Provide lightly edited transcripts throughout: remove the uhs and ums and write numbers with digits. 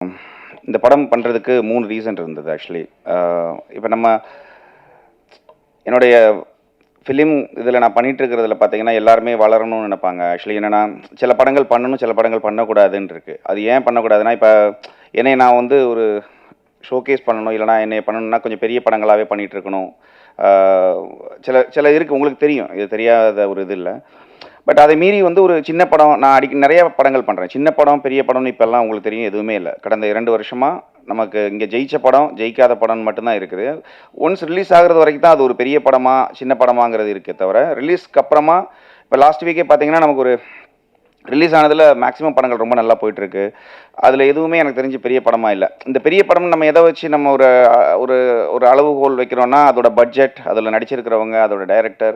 இந்த படம் பண்ணுறதுக்கு 3 ரீசன் இருந்தது ஆக்சுவலி. இப்போ என்னுடைய ஃபிலிம் இதில் நான் பண்ணிட்டு இருக்கிறதுல பார்த்தீங்கன்னா எல்லாருமே வளரணும்னு நினைப்பாங்க. ஆக்சுவலி என்னென்னா சில படங்கள் பண்ணணும், சில படங்கள் பண்ணக்கூடாதுன்னு இருக்கு. அது ஏன் பண்ணக்கூடாதுன்னா, இப்போ என்னை நான் வந்து ஒரு ஷோகேஸ் பண்ணணும், இல்லைனா என்னை பண்ணணும்னா கொஞ்சம் பெரிய படங்களாகவே பண்ணிகிட்டு இருக்கணும். சில சில இருக்குது, உங்களுக்கு தெரியும், இது தெரியாத ஒரு இது இல்லை. பட் அதை மீறி வந்து ஒரு சின்ன படம் நான் நிறைய படங்கள் பண்ணுறேன். சின்ன படம் பெரிய படம்னு இப்போல்லாம் உங்களுக்கு தெரியும் எதுவுமே இல்லை. கடந்த 2 வருஷமாக நமக்கு இங்கே ஜெயிச்ச படம் ஜெயிக்காத படம் மட்டும்தான் இருக்குது. ஒன்ஸ் ரிலீஸ் ஆகிறது வரைக்கும் தான் அது ஒரு பெரிய படமா சின்ன படமாங்கிறது இருக்கே தவிர, ரிலீஸ்க்கு அப்புறமா இப்போ லாஸ்ட் வீக்கே பார்த்தீங்கன்னா நமக்கு ஒரு ரிலீஸ் ஆனதில் மேக்ஸிமம் படங்கள் ரொம்ப நல்லா போயிட்டுருக்கு. அதில் எதுவுமே எனக்கு தெரிஞ்சு பெரிய படமாக இல்லை. இந்த பெரிய படம் நம்ம எதை வச்சு நம்ம ஒரு ஒரு ஒரு அளவுகோல் வைக்கிறோன்னா, அதோட பட்ஜெட், அதில் நடிச்சிருக்கிறவங்க, அதோட டைரக்டர்,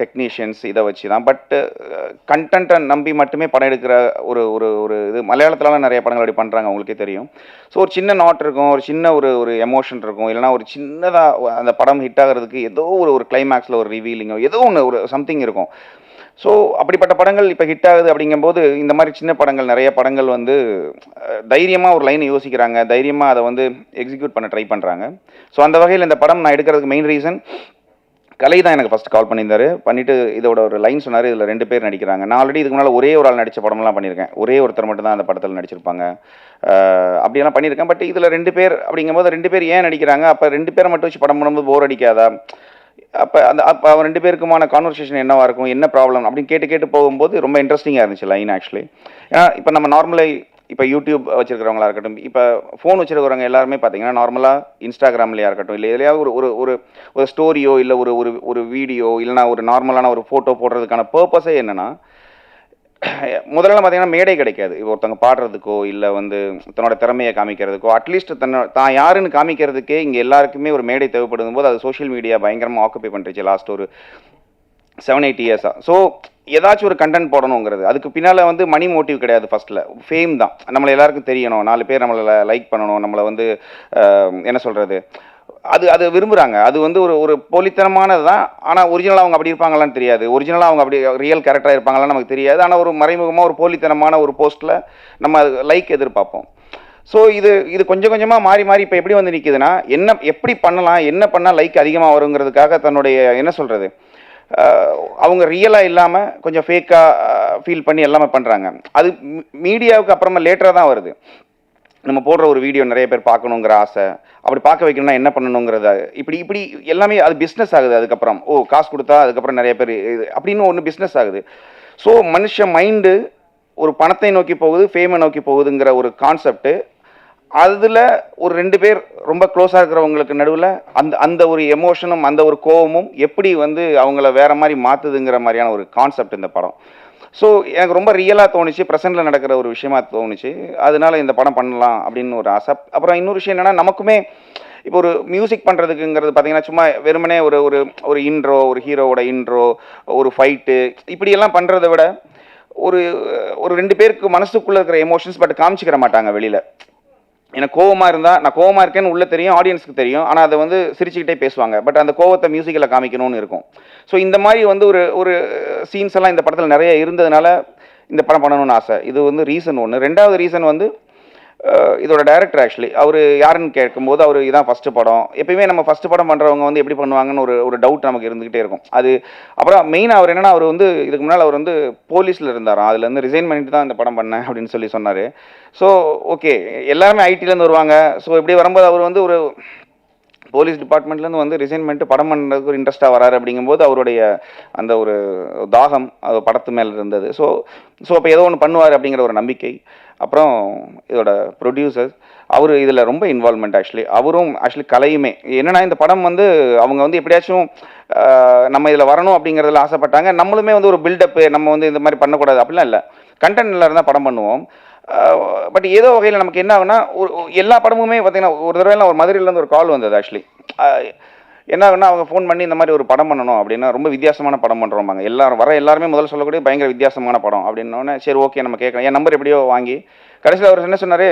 டெக்னீஷியன்ஸ், இதை வச்சு தான். பட்டு கண்டென்ட்டை நம்பி மட்டுமே படம் எடுக்கிற ஒரு ஒரு ஒரு இது மலையாளத்துலலாம் நிறைய படங்கள் அப்படி பண்ணுறாங்க, உங்களுக்கே தெரியும். ஸோ ஒரு சின்ன நாட் இருக்கும், ஒரு சின்ன ஒரு ஒரு எமோஷன் இருக்கும், இல்லைனா ஒரு சின்னதாக அந்த படம் ஹிட் ஆகிறதுக்கு ஏதோ ஒரு கிளைமேக்ஸில் ஒரு ரிவீலிங்கோ ஏதோ ஒன்று ஒரு சம்திங் இருக்கும். ஸோ அப்படிப்பட்ட படங்கள் இப்போ ஹிட் ஆகுது அப்படிங்கும்போது, இந்த மாதிரி சின்ன படங்கள் நிறைய படங்கள் வந்து தைரியமாக ஒரு லைனை யோசிக்கிறாங்க, தைரியமாக அதை வந்து எக்ஸிக்யூட் பண்ண ட்ரை பண்ணுறாங்க. ஸோ அந்த வகையில் இந்த படம் நான் எடுக்கிறதுக்கு மெயின் ரீசன், கலை தான் எனக்கு ஃபஸ்ட் கால் பண்ணியிருந்தாரு. பண்ணிவிட்டு இதோட ஒரு லைன் சொன்னார், இதில் 2 பேர் நடிக்கிறாங்க. நான் ஆல்ரெடி இதுக்கு முன்னால் ஒரே ஒரு ஆள் நடித்த படம்லாம் பண்ணியிருக்கேன். ஒரே ஒருத்தர் மட்டும் தான் அந்த படத்தில் நடிச்சிருப்பாங்க. அப்படியெல்லாம் பண்ணியிருக்கேன். பட் இதில் 2 பேர் அப்படிங்கும்போது 2 பேர் ஏன் நடிக்கிறாங்க, அப்போ 2 பேரை மட்டும் வச்சு படம் பண்ணும்போது போர் அடிக்காதா, அப்போ அவன் 2 பேருக்குமான கான்வர்சேஷன் என்னவா இருக்கும், என்ன ப்ராப்ளம் அப்படின்னு கேட்டு போகும்போது ரொம்ப இன்ட்ரெஸ்டிங்காக இருந்துச்சு லைன் ஆக்சுவலி. ஏன்னா இப்போ நம்ம நார்மலாக இப்போ யூடியூப் வச்சிருக்கிறவங்களா இருக்கட்டும், இப்போ ஃபோன் வச்சிருக்கிறவங்க எல்லாருமே பார்த்தீங்கன்னா நார்மலாக இன்ஸ்டாகிராம்லையா இருக்கட்டும், இல்லை எதுலையாவது ஒரு ஒரு ஒரு ஒரு ஸ்டோரியோ இல்லை ஒரு ஒரு ஒரு வீடியோ இல்லைனா ஒரு நார்மலான ஒரு ஃபோட்டோ போடுறதுக்கான பர்பஸே என்னென்னா, முதல்ல பார்த்தீங்கன்னா மேடை கிடைக்காது. இப்போ ஒருத்தவங்க பாடுறதுக்கோ இல்லை வந்து தன்னோட திறமையை காமிக்கிறதுக்கோ, அட்லீஸ்ட் தான் யாருன்னு காமிக்கிறதுக்கே இங்கே எல்லாருக்குமே ஒரு மேடை தேவைப்படும் போது அது சோஷியல் மீடியா பயங்கரமாக ஆக்குப்பை பண்ணுறச்சு லாஸ்ட் ஒரு 7-8 இயர்ஸாக. ஸோ ஏதாச்சும் ஒரு கண்டென்ட் போடணுங்கிறது, அதுக்கு பின்னால் வந்து மணி மோட்டிவ் கிடையாது. ஃபஸ்ட்டில் ஃபேம் தான், நம்மளை எல்லாருக்கும் தெரியணும், 4 பேர் நம்மளை லைக் பண்ணணும், நம்மளை வந்து என்ன சொல்கிறது, அது விரும்புகிறாங்க. அது வந்து ஒரு ஒரு போலித்தனமானது தான். ஆனால் ஒரிஜினலாக அவங்க அப்படி இருப்பாங்களான்னு தெரியாது, ஒரிஜினலாக அவங்க அப்படி ரியல் கேரக்டராக இருப்பாங்களான்னு நமக்கு தெரியாது. ஆனால் ஒரு மறைமுகமாக ஒரு போலித்தனமான ஒரு போஸ்ட்டில் நம்ம லைக் எதிர்பார்ப்போம். ஸோ இது கொஞ்சம் கொஞ்சமாக மாறி மாறி இப்போ எப்படி வந்து நிற்கிதுன்னா, எப்படி பண்ணலாம், என்ன பண்ணால் லைக் அதிகமாக வருங்கிறதுக்காக தன்னுடைய என்ன சொல்கிறது, அவங்க ரியலாக இல்லாமல் கொஞ்சம் ஃபேக்காக ஃபீல் பண்ணி எல்லாமே பண்ணுறாங்க. அது மீடியாவுக்கு அப்புறமா லேட்டராக தான் வருது. நம்ம போடுற ஒரு வீடியோ நிறைய பேர் பார்க்கணுங்கிற ஆசை, அப்படி பார்க்க வைக்கணும்னா என்ன பண்ணணுங்கிறத இப்படி எல்லாமே அது பிஸ்னஸ் ஆகுது. அதுக்கப்புறம் காசு கொடுத்தா அதுக்கப்புறம் நிறைய பேர் இது அப்படின்னு ஒன்று பிஸ்னஸ் ஆகுது. ஸோ மனுஷ மைண்டு ஒரு பணத்தை நோக்கி போகுது, ஃபேமை நோக்கி போகுதுங்கிற ஒரு கான்செப்ட். அதில் ஒரு 2 பேர் ரொம்ப க்ளோஸாக இருக்கிறவங்களுக்கு நடுவில் அந்த அந்த ஒரு எமோஷனும் அந்த ஒரு கோபமும் எப்படி வந்து அவங்கள வேற மாதிரி மாற்றுதுங்கிற மாதிரியான ஒரு கான்செப்ட் இந்த படம். ஸோ எனக்கு ரொம்ப ரியலாக தோணுச்சு, ப்ரெசென்ட்டில் நடக்கிற ஒரு விஷயமா தோணுச்சு. அதனால இந்த படம் பண்ணலாம் அப்படின்னு ஒரு ஆசை. அப்புறம் இன்னொரு விஷயம் என்னென்னா, நமக்குமே இப்போ ஒரு மியூசிக் பண்ணுறதுக்குங்கிறது பார்த்தீங்கன்னா சும்மா வெறுமனே ஒரு ஒரு ஒரு இன்ட்ரோ, ஒரு ஹீரோவோட இன்ட்ரோ, ஒரு ஃபைட்டு, இப்படியெல்லாம் பண்ணுறதை விட ஒரு ஒரு 2 பேருக்கு மனசுக்குள்ளே இருக்கிற எமோஷன்ஸ் பட் காமிச்சிக்கிற மாட்டாங்க வெளியில். எனக்கு கோவமாக இருந்தால் நான் கோவமாக இருக்கேன்னு உள்ளே தெரியும், ஆடியன்ஸுக்கு தெரியும். ஆனால் அதை வந்து சிரிச்சுக்கிட்டே பேசுவாங்க. பட் அந்த கோவத்தை மியூசிக்கில் காமிக்கணும்னு இருக்கும். ஸோ இந்த மாதிரி வந்து ஒரு ஒரு சீன்ஸ் எல்லாம் இந்த படத்தில் நிறைய இருந்ததுனால இந்த படம் பண்ணணும்னு ஆசை. இது வந்து ரீசன் ஒன்று. 2வது ரீசன் வந்து இதோட டைரக்டர் ஆக்சுவலி அவர் யாருன்னு கேட்கும்போது அவர் இதான் ஃபஸ்ட்டு படம். எப்பயுமே நம்ம ஃபஸ்ட்டு படம் பண்ணுறவங்க வந்து எப்படி பண்ணுவாங்கன்னு ஒரு ஒரு டவுட் நமக்கு இருந்துகிட்டே இருக்கும். அது அப்புறம் மெயினாக அவர் என்னென்னா, அவர் வந்து இதுக்கு முன்னால் அவர் வந்து போலீஸில் இருந்தாராம். அதுலேருந்து ரிசைன் பண்ணிட்டு தான் இந்த படம் பண்ணேன் அப்படின்னு சொன்னார். ஸோ ஓகே, எல்லாருமே ஐடிலேருந்து வருவாங்க. ஸோ இப்படி வரும்போது அவர் வந்து ஒரு போலீஸ் டிபார்ட்மெண்ட்லேருந்து வந்து ரிசைன் பண்ணிட்டு படம் பண்ணுறதுக்கு ஒரு இன்ட்ரெஸ்ட்டாக வராரு. அப்படிங்கும்போது அவருடைய அந்த ஒரு தாகம் படத்து மேலே இருந்தது. ஸோ அப்போ ஏதோ ஒன்று பண்ணுவார் அப்படிங்கிற ஒரு நம்பிக்கை. அப்புறம் இதோட ப்ரொடியூசர் அவர் இதில் ரொம்ப இன்வால்மெண்ட் அவரும் கலையுமே என்னென்னா, இந்த படம் வந்து அவங்க வந்து எப்படியாச்சும் நம்ம இதில் வரணும் அப்படிங்கிறதுல ஆசைப்பட்டாங்க. நம்மளுமே வந்து ஒரு பில்டப்பு, நம்ம வந்து இந்த மாதிரி பண்ணக்கூடாது அப்படிலாம் இல்லை, கண்டென்ட் நல்லா இருந்தால் படம் பண்ணுவோம். பட் ஏதோ வகையில் நமக்கு என்ன ஆகுனா, ஒரு எல்லா படமுமே பார்த்தீங்கன்னா ஒரு தடவை ஒரு மதுரையிலேருந்து ஒரு கால் வந்தது என்ன ஆகுனா, அவங்க ஃபோன் பண்ணி இந்த மாதிரி ஒரு படம் பண்ணணும் அப்படின்னா, ரொம்ப வித்தியாசமான படம் பண்ணுறோம்பாங்க. எல்லாருமே முதல்ல சொல்லக்கூடிய பயங்கர வித்தியாசமான படம் அப்படின்னோடனே சரி ஓகே நம்ம கேட்கலாம், என் நம்பர் எப்படியோ வாங்கி கடைசியில் அவர் என்ன சொன்னார்,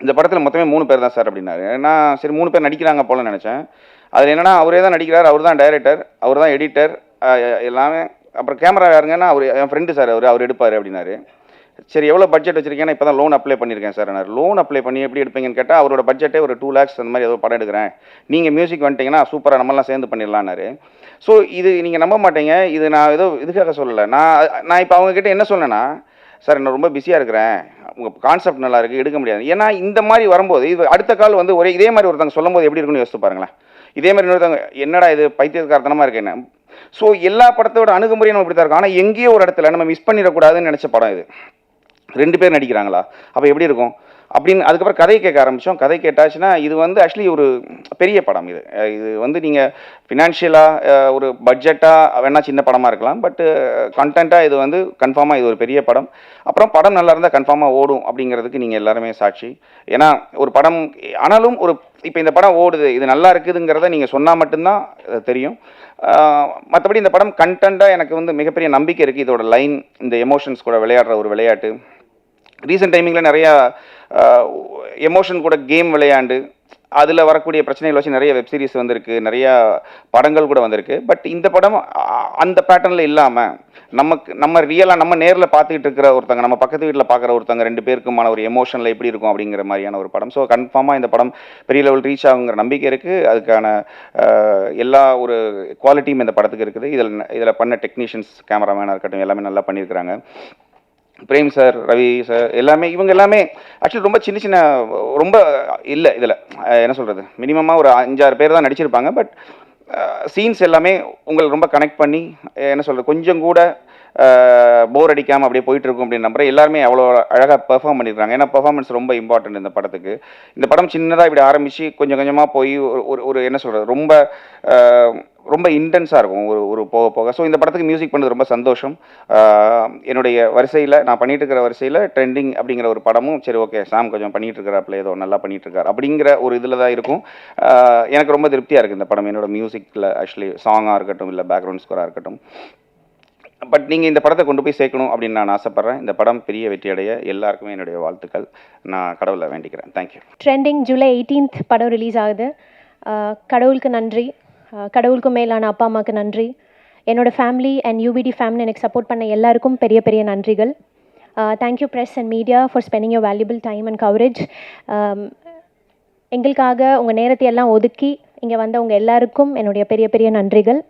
இந்த படத்தில் மொத்தமே 3 பேர் தான் சார் அப்படின்னாரு. நான் சரி 3 பேர் நடிக்கிறாங்க போலன்னு நினச்சேன். அதில் என்னென்னா, அவரே தான் நடிக்கிறார், அவர் தான் டைரக்டர், அவர் தான் எடிட்டர், எல்லாமே. அப்புறம் கேமரா யாருங்கன்னா அவர் என் ஃப்ரெண்டு சார், அவர் எடுப்பார் அப்படின்னாரு. சரி எவ்வளோ பட்ஜெட் வச்சிருக்கேன்னா இப்போ தான் லோன் அப்ளை பண்ணியிருக்கேன் சார். நான் லோன் அப்ளை பண்ணி எப்படி எடுப்பீங்கன்னு கேட்டால் அவரோட பட்ஜெட்டே ஒரு 2 lakhs அந்த மாதிரி ஏதோ படம் எடுக்கிறேன், நீங்கள் மியூசிக் வந்துட்டீங்கன்னா சூப்பராக நம்மலாம் சேர்ந்து பண்ணிடலான்னாரு. ஸோ இது நீங்கள் நம்ப மாட்டீங்க, இது நான் ஏதோ இதுக்காக சொல்லலை. நான் இப்போ அவங்கக்கிட்ட என்ன சொன்னேன்னா, சார் நான் ரொம்ப பிஸியாக இருக்கிறேன், உங்கள் கான்செப்ட் நல்லா இருக்குது, எடுக்க முடியாது. ஏன்னா இந்த மாதிரி வரும்போது இது அடுத்த கால் வந்து ஒரே இதே மாதிரி ஒருத்தவங்க சொல்லும் போது எப்படி இருக்குன்னு யோசிச்சு பாருங்களேன். இதே மாதிரி இன்னொருத்தவங்க என்னடா இது பைத்தியக்காரத்தனமாக இருக்கு என்ன. ஸோ எல்லா படத்தோட அணுகுமுறையும் நம்ம இப்படி தான் இருக்கும். ஆனால் எங்கேயோ ஒரு இடத்துல நம்ம மிஸ் பண்ணிடக்கூடாதுன்னு நினச்ச படம் இது. 2 பேர் நடிக்கிறாங்களா, அப்போ எப்படி இருக்கும் அப்படின்னு. அதுக்கப்புறம் கதை கேட்க ஆரம்பித்தோம். கதை கேட்டாச்சுன்னா இது வந்து ஆக்சுவலி ஒரு பெரிய படம். இது வந்து நீங்கள் ஃபினான்ஷியலாக ஒரு பட்ஜெட்டாக வேணால் சின்ன படமாக இருக்கலாம், பட் கண்டென்ட்டாக இது வந்து கன்ஃபார்மாக இது ஒரு பெரிய படம். அப்புறம் படம் நல்லா இருந்தால் கன்ஃபார்மாக ஓடும் அப்படிங்கிறதுக்கு நீங்கள் எல்லாருமே சாட்சி. ஏன்னா ஒரு படம் ஆனாலும் ஒரு இப்போ இந்த படம் ஓடுது, இது நல்லா இருக்குதுங்கிறத நீங்கள் சொன்னால் மட்டும்தான் தெரியும். மற்றபடி இந்த படம் கண்டென்ட்டாக எனக்கு வந்து மிகப்பெரிய நம்பிக்கை இருக்குது. இதோட லைன், இந்த எமோஷன்ஸ் கூட விளையாடுற ஒரு விளையாட்டு. ரீசெண்ட் டைமிங்கில் நிறையா எமோஷன் கூட கேம் விளையாண்டு அதில் வரக்கூடிய பிரச்சனைகள் வச்சு நிறைய வெப் சீரிஸ் வந்திருக்கு, நிறையா படங்கள் கூட வந்திருக்கு. பட் இந்த படம் அந்த பேட்டர்னில் இல்லாமல் நம்ம ரியலாக நம்ம நேரில் பார்த்துக்கிட்டு இருக்கிற ஒருத்தங்க, நம்ம பக்கத்து வீட்டில் பார்க்குற ஒருத்தங்க 2 பேருக்குமான ஒரு எமோஷனில் எப்படி இருக்கும் அப்படிங்கிற மாதிரியான ஒரு படம். ஸோ கன்ஃபார்மாக இந்த படம் பெரிய லெவல் ரீச் ஆகுங்கிற நம்பிக்கை இருக்குது. அதுக்கான எல்லா ஒரு குவாலிட்டியும் இந்த படத்துக்கு இருக்குது. இதில் பண்ண டெக்னீஷியன்ஸ், கேமராமேனாக இருக்கட்டும், எல்லாமே நல்லா பண்ணியிருக்கிறாங்க. பிரேம் சார், ரவி சார், இவங்க எல்லாமே ஆக்சுவலி ரொம்ப சின்ன ரொம்ப இல்லை இதில் என்ன சொல்கிறது, மினிமமாக ஒரு 5-6 பேர் தான் நடிச்சிருப்பாங்க. பட் சீன்ஸ் எல்லாமே உங்களை ரொம்ப கனெக்ட் பண்ணி என்ன சொல்கிறது, கொஞ்சம் கூட போர் அடிக்காமல் அப்படியே போயிட்டுருக்கும் அப்படின்னு நம்புறேன். எல்லாருமே அவ்வளோ அழகாக பெர்ஃபார்ம் பண்ணியிருக்காங்க. ஏன்னா பெர்ஃபார்மன்ஸ் ரொம்ப இம்பார்ட்டன்ட் இந்த படத்துக்கு. இந்த படம் சின்னதாக இப்படி ஆரம்பித்து கொஞ்சம் கொஞ்சமாக போய் ஒரு என்ன சொல்கிறது, ரொம்ப இன்டென்ஸாக இருக்கும் ஒரு போக போக. ஸோ இந்த படத்துக்கு மியூசிக் பண்ணது ரொம்ப சந்தோஷம். என்னுடைய வரிசையில் நான் பண்ணிகிட்டு இருக்கிற வரிசையில் ட்ரெண்டிங் அப்படிங்கிற ஒரு படமும் சரி ஓகே சாம் கொஞ்சம் பண்ணிகிட்டு இருக்கிறாப்புல, ஏதோ நல்லா பண்ணிகிட்ருக்கார் அப்படிங்கிற ஒரு இதில் தான் இருக்கும். எனக்கு ரொம்ப திருப்தியாக இருக்குது இந்த படம். என்னோடய மியூசிக்கில் ஆக்சுவலி சாங்காக இருக்கட்டும், இல்லை பேக்ரவுண்ட் ஸ்கோராக இருக்கட்டும். பட் நீங்கள் இந்த படத்தை கொண்டு போய் சேர்க்கணும் அப்படின்னு நான் ஆசைப்பட்றேன். இந்த படம் பெரிய வெற்றி அடைய எல்லாருக்குமே என்னுடைய வாழ்த்துக்கள். நான் கடவுளை வேண்டிக்கிறேன். தேங்க்யூ. ட்ரெண்டிங் ஜூலை 18th படம் ரிலீஸ் ஆகுது. கடவுளுக்கு நன்றி, கடவுளுக்கு மேலான அப்பா அம்மாவுக்கு நன்றி, என்னோடய ஃபேமிலி அண்ட் யூபிடி ஃபேமிலி எனக்கு சப்போர்ட் பண்ண எல்லாருக்கும் பெரிய பெரிய நன்றிகள். Thank you press and media for spending your valuable time and coverage. எங்களுக்காக உங்கள் நேரத்தை எல்லாம் ஒதுக்கி இங்கே வந்த உங்கள் எல்லாருக்கும் என்னுடைய பெரிய பெரிய நன்றிகள்.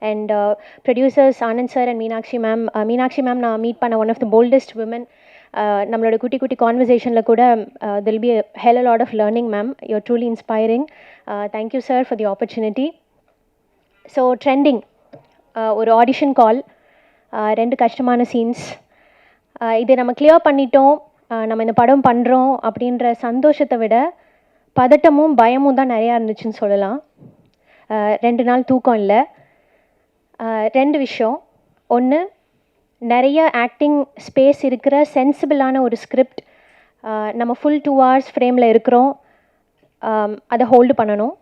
And producers Anand sir and Meenakshi ma'am நான் மீட் பண்ண one of the boldest women. நம்மளோட குட்டி குட்டி கான்வர்சேஷனில் கூட till be hell a lot of learning ma'am. You're truly inspiring. Thank you sir for the opportunity. So Trending ஒரு ஆடிஷன் கால், 2 கஷ்டமான scenes. இதை நம்ம கிளியர் பண்ணிட்டோம், நம்ம இந்த படம் பண்ணுறோம் அப்படின்ற சந்தோஷத்தை விட பதட்டமும் பயமும் தான் நிறையா இருந்துச்சுன்னு சொல்லலாம். 2 நாள் தூக்கம் இல்லை. 2 விஷயம். ஒன்று, நிறைய ஆக்டிங் ஸ்பேஸ் இருக்கிற சென்சிபிளான ஒரு ஸ்கிரிப்ட். நம்ம ஃபுல் 2 hours ஃப்ரேமில் இருக்கிறோம், அதை ஹோல்டு பண்ணணும்.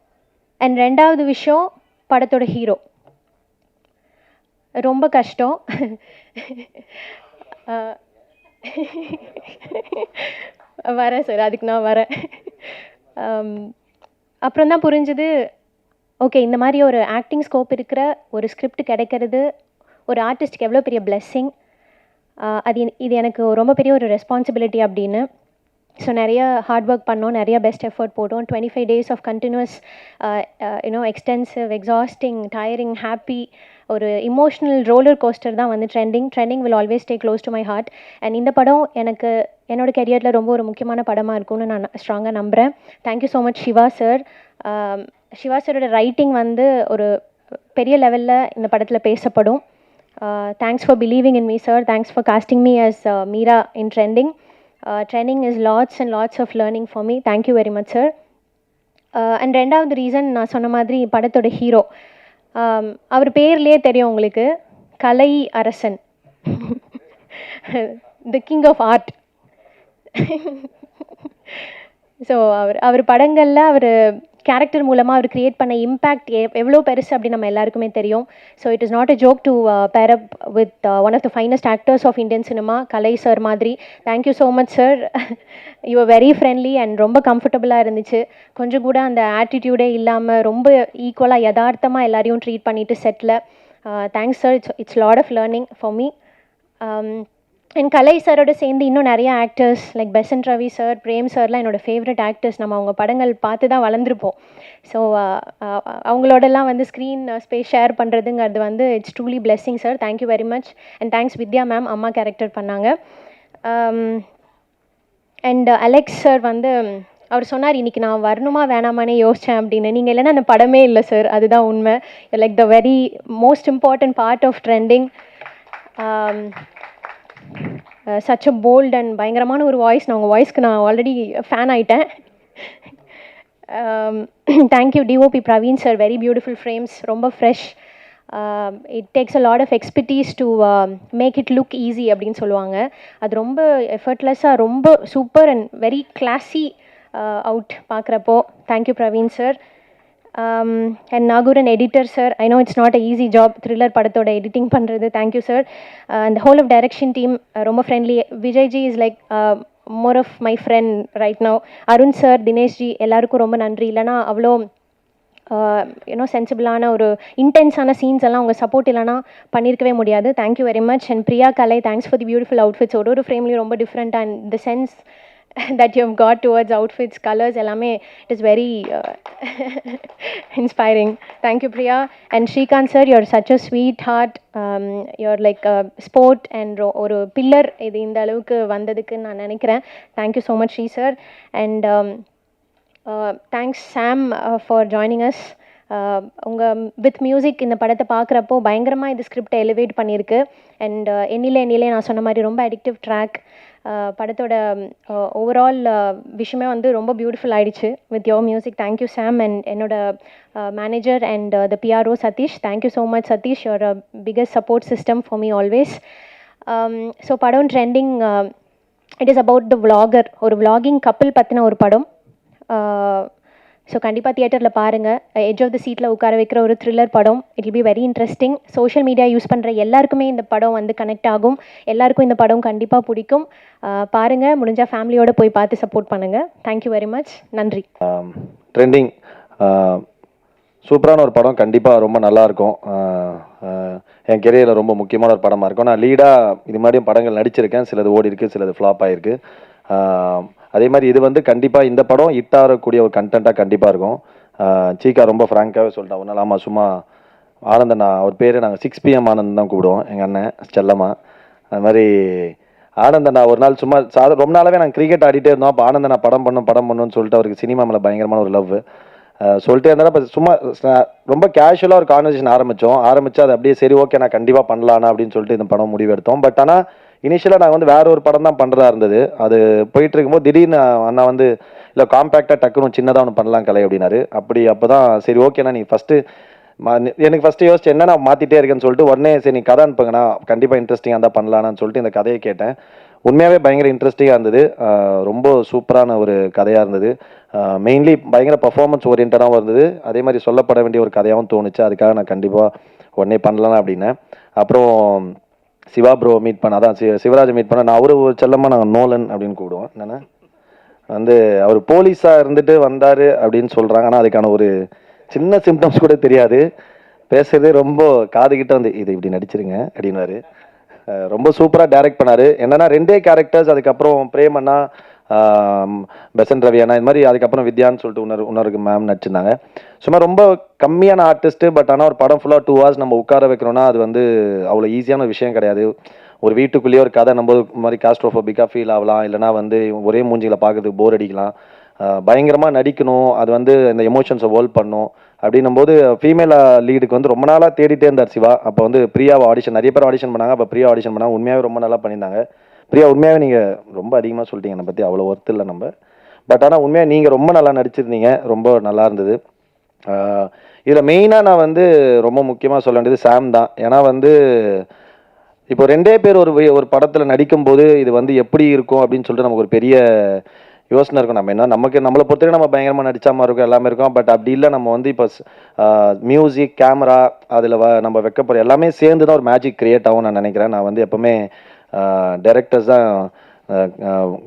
அண்ட் 2வது விஷயம், படத்தோட ஹீரோ ரொம்ப கஷ்டம். வரேன் சார், அதுக்கு நான் வரேன். அப்புறம் தான் புரிஞ்சுது, ஓகே இந்த மாதிரி ஒரு ஆக்டிங் ஸ்கோப் இருக்கிற ஒரு ஸ்கிரிப்ட் கிடைக்கிறது ஒரு ஆர்டிஸ்ட்டுக்கு எவ்வளோ பெரிய பிளெஸ்ஸிங். இது எனக்கு ரொம்ப பெரிய ஒரு ரெஸ்பான்சிபிலிட்டி அப்படின்னு. ஸோ நிறைய ஹார்ட் ஒர்க் பண்ணோம், நிறைய பெஸ்ட் எஃபர்ட் போட்டோம். 25 days of continuous extensive, exhausting, tiring, happy, ஒரு இமோஷ்னல் ரோலர் கோஸ்டர் தான் வந்து Trending will always stay close to my heart. And இந்த படம் எனக்கு என்னோட கெரியரில் ரொம்ப ஒரு முக்கியமான படமாக இருக்கும்னு நான் ஸ்ட்ராங்காக நம்புகிறேன். Thank you so much Shiva sir. Shiva சாரோட ரைட்டிங் வந்து ஒரு பெரிய லெவலில் இந்த படத்தில் பேசப்படும். Thanks for believing in me sir. Thanks for casting me as Meera in Trending. Trending is lots and lots of learning for me. Thank you very much, sir. And 2வது reason, நான் சொன்ன மாதிரி படத்தோட ஹீரோ, அவர் பேர்லேயே தெரியும் உங்களுக்கு, கலை அரசன், the king of art. So அவர் படங்களில் அவர் கேரக்டர் மூலமாக அவர் க்ரியேட் பண்ண இம்பேக்ட் எவ்வளோ பெருசு அப்படின்னு நம்ம எல்லாருக்குமே தெரியும். So it is not a joke to pair up with one of the finest actors of Indian cinema, கலை சார் மாதிரி. Thank you so much sir. You are very friendly and ரொம்ப கம்ஃபர்டபுளாக இருந்துச்சு. கொஞ்சம் கூட அந்த ஆட்டிடியூடே இல்லாமல் ரொம்ப ஈக்குவலாக யதார்த்தமாக எல்லாரையும் ட்ரீட் பண்ணிவிட்டு செட்டில். Thanks sir. It's lot of learning for me. And கலை சாரோட சேர்ந்து இன்னும் நிறைய actors like Besant Ravi sir, Prem சார்லாம் என்னோட ஃபேவரட் ஆக்டர்ஸ். நம்ம அவங்க படங்கள் பார்த்து தான் வளர்ந்துருப்போம். ஸோ அவங்களோடலாம் வந்து ஸ்க்ரீன் ஸ்பேஸ் ஷேர் பண்ணுறதுங்கிறது வந்து it's truly blessing sir. Thank you very much. And thanks Vidya ma'am, அம்மா கேரக்டர் பண்ணாங்க. அண்ட் அலெக்ஸ் சார் வந்து அவர் சொன்னார், இன்றைக்கி நான் வரணுமா வேணாமானே யோசித்தேன் அப்படின்னு. நீங்கள் இல்லைன்னா அந்த படமே இல்லை சார், அதுதான் உண்மை. Like the very most important part of trending. Such a bold and பயங்கரமான ஒரு வாய்ஸ். நான் உங்கள் வாய்ஸ்க்கு நான் ஆல்ரெடி ஃபேன் ஆகிட்டேன். Thank you DOP Praveen sir, very beautiful frames, ரொம்ப fresh. It takes a lot of expertise to make it look easy அப்படின்னு சொல்லுவாங்க. அது ரொம்ப எஃபர்ட்லெஸ்ஸாக ரொம்ப super and very classy out பார்க்குறப்போ. Thank you Praveen sir. And Nagooran editor sir, I know it's not a easy job thriller படத்தோட editing பண்ணுறது. Thank you sir. அந்த ஹோல் ஆஃப் டைரக்ஷன் டீம் ரொம்ப friendly. Vijayji is like more of my friend right now. Arun sir, Dineshji எல்லாருக்கும் ரொம்ப நன்றி. இல்லைனா அவ்வளோ யூனோ சென்சிபிளான ஒரு இன்டென்ஸான சீன்ஸ் எல்லாம் உங்கள் சப்போர்ட் இல்லைனா பண்ணியிருக்கவே முடியாது. Thank you very much. And Priya Kalai, thanks for the beautiful outfits. ஒரு ஃப்ரேம்லேயும் ரொம்ப different and the sense that you have got towards outfits, colors, எல்லாமே it is very inspiring. Thank you Priya. And Shrikant sir, you're such a sweetheart. You're like a sport and ஒரு pillar இது இந்த அளவுக்கு வந்ததுக்கு நான் நினைக்கிறேன். Thank you so much Sri sir. And thanks Sam for joining us. உங்கள் with music இந்த படத்தை பார்க்குறப்போ பயங்கரமாக இது ஸ்கிரிப்டை எலிவேட் பண்ணியிருக்கு. அண்ட் எண்ணிலே நான் சொன்ன மாதிரி ரொம்ப அடிக்டிவ் ட்ராக். படத்தோட ஓவரால் விஷயமே வந்து ரொம்ப பியூட்டிஃபுல் ஆகிடுச்சு with your music. Thank you Sam. And என்னோட manager and the PRO Sathish, thank you so much Sathish. Your biggest support system for me always. So படம் trending. It is about the vlogger, ஒரு vlogging couple பற்றின ஒரு படம். ஸோ கண்டிப்பாக தியேட்டரில் பாருங்கள். எட்ஜ் ஆஃப் த சீட்டில் உட்கார வைக்கிற ஒரு த்ரில்லர் படம். It will be very interesting. Social media use பண்ணுற எல்லாருக்குமே இந்த படம் வந்து கனெக்ட் ஆகும். எல்லாருக்கும் இந்த படம் கண்டிப்பாக பிடிக்கும். பாருங்கள், முடிஞ்சால் ஃபேமிலியோடு போய் பார்த்து சப்போர்ட் பண்ணுங்கள். Thank you very much. நன்றி. ட்ரெண்டிங் சூப்பரான ஒரு படம், கண்டிப்பாக ரொம்ப நல்லாயிருக்கும். என் கெரியரில் ரொம்ப முக்கியமான ஒரு படமாக இருக்கும். நான் லீடாக இது மாதிரியும் படங்கள் நடிச்சிருக்கேன். சிலது ஓடி இருக்குது, சிலது ஃப்ளாப் ஆகிருக்கு. அதே மாதிரி இது வந்து கண்டிப்பாக இந்த படம் ஹிட் ஆகக்கூடிய ஒரு கண்டென்ட்டாக கண்டிப்பாக இருக்கும். சீக்கா ரொம்ப ஃப்ராங்காகவே சொல்லிட்டேன். ஒன்றால் ஆமாம், சும்மா ஆனந்தண்ணா அவர் பேர் நாங்கள் 6 PM ஆனந்த் தான் கூப்பிடுவோம், எங்கள் அண்ணன் செல்லம்மா. அது மாதிரி ஆனந்தண்ணா ஒரு நாள் சும்மா ரொம்ப நாளாகவே நாங்கள் கிரிக்கெட் ஆடிட்டே இருந்தோம். அப்போ ஆனந்தண்ணா படம் பண்ணுன்னு சொல்லிட்டு அவருக்கு சினிமா மேலே பயங்கரமான ஒரு லவ் சொல்லிட்டே இருந்தாலும் இப்போ சும்மா ரொம்ப கேஷுவலாக ஒரு கான்வர்சேஷன் ஆரம்பித்து அது அப்படியே சரி ஓகே நான் கண்டிப்பாக பண்ணலான்னா அப்படின்னு சொல்லிட்டு இந்த படம் முடிவு எடுத்தோம். பட் ஆனால் இனிஷியலாக நாங்கள் வந்து வேற ஒரு படம் தான் பண்ணுறதா இருந்தது. அது போயிட்டு இருக்கும்போது திடீர்னு அண்ணா வந்து இல்லை காம்பேக்டாக டக்குன்னு சின்னதாக ஒன்று பண்ணலாம் கலை அப்படின்னாரு. அப்போ தான் சரி ஓகேண்ணா நீ ஃபஸ்ட்டு எனக்கு ஃபஸ்ட்டு யோசிச்சு என்ன நான் மாற்றிட்டே இருக்கேன்னு சொல்லிட்டு உடனே சரி நீ கதை அனுப்புங்கண்ணா, கண்டிப்பாக இன்ட்ரெஸ்டிங்காக தான் பண்ணலான்னு சொல்லிட்டு இந்த கதையை கேட்டேன். உண்மையாகவே பயங்கர இன்ட்ரெஸ்டிங்காக இருந்தது. ரொம்ப சூப்பரான ஒரு கதையாக இருந்தது. மெயின்லி பயங்கர பர்ஃபார்மன்ஸ் ஓரியன்டாகவும் இருந்தது. அதே மாதிரி சொல்லப்பட வேண்டிய ஒரு கதையாகவும் தோணுச்சு. அதுக்காக நான் கண்டிப்பாக உடனே பண்ணலாம் அப்படின்னேன். அப்புறம் சிவா ப்ரோ மீட் பண்ண, அதான் சிவராஜை மீட் பண்ண. நான் அவரு செல்லமாக நாங்கள் நோலன் அப்படின்னு கூப்பிடுவோம். என்னென்னா வந்து அவர் போலீஸாக இருந்துட்டு வந்தார் அப்படின்னு சொல்கிறாங்க. ஆனால் அதுக்கான ஒரு சின்ன சிம்டம்ஸ் கூட தெரியாது. பேசுகிறதே ரொம்ப காதுகிட்ட வந்து இது இப்படி நடிச்சிருங்க அப்படின்னாரு. ரொம்ப சூப்பராக டைரக்ட் பண்ணார். என்னென்னா 2 கேரக்டர்ஸ், அதுக்கப்புறம் பிரேம் அண்ணா, பெசன்ட் ரவி அண்ணா, இது மாதிரி அதுக்கப்புறம் வித்யான்னு சொல்லிட்டு இன்னொரு மேம் நடிச்சிருந்தாங்க. சும்மா ரொம்ப கம்மியான ஆர்டிஸ்ட்டு. பட் ஆனால் ஒரு படம் ஃபுல்லாக 2 hours நம்ம உட்கார வைக்கிறோன்னா அது வந்து அவ்வளோ ஈஸியான விஷயம் கிடையாது. ஒரு வீட்டுக்குள்ளேயே ஒரு கதை நம்ம மாதிரி காஸ்ட்ரோஃபோபிக்காக ஃபீல் ஆகலாம், இல்லைனா வந்து ஒரே மூஞ்சிகளை பார்க்கறதுக்கு போர் அடிக்கலாம். பயங்கரமாக நடிக்கணும், அது வந்து இந்த எமோஷன்ஸை ஹோல்ட் பண்ணும். அப்படின்னும் போது ஃபீமேல் லீடுக்கு வந்து ரொம்ப நாளாக தேடிட்டே இருந்தார் சிவா. அப்போ வந்து பிரியாவை ஆடிஷன், நிறைய பேர் ஆடிஷன் பண்ணாங்க. அப்போ பிரியா ஆடிஷன் பண்ணாங்க. உண்மையாகவே ரொம்ப நல்லா பண்ணியிருந்தாங்க. பிரியா உண்மையாகவே நீங்கள் ரொம்ப அதிகமாக சொல்லிட்டீங்க என்னை பற்றி, அவ்வளோ ஒர்த்து இல்லை நம்ம. பட் ஆனால் உண்மையாக நீங்கள் ரொம்ப நல்லா நடிச்சிருந்தீங்க, ரொம்ப நல்லா இருந்தது. இதில் மெயினாக நான் வந்து ரொம்ப முக்கியமாக சொல்ல வேண்டியது சாம் தான். ஏன்னா வந்து இப்போ 2 பேர் ஒரு படத்தில் நடிக்கும்போது இது வந்து எப்படி இருக்கும் அப்படின்னு சொல்லிட்டு நமக்கு ஒரு பெரிய யோசனை இருக்கும். நம்ம என்ன நம்மளை பொறுத்தவரைக்கும் நம்ம பயங்கரமாக நடிச்சா மாதிரி இருக்கும், எல்லாமே இருக்கும். பட் அப்படி இல்லை, நம்ம வந்து இப்போ மியூசிக், கேமரா, அதில் நம்ம வைக்க போகிற எல்லாமே சேர்ந்து தான் ஒரு மேஜிக் கிரியேட் ஆகும் நான் நினைக்கிறேன். நான் வந்து எப்போவுமே டைரக்டர்ஸ் தான்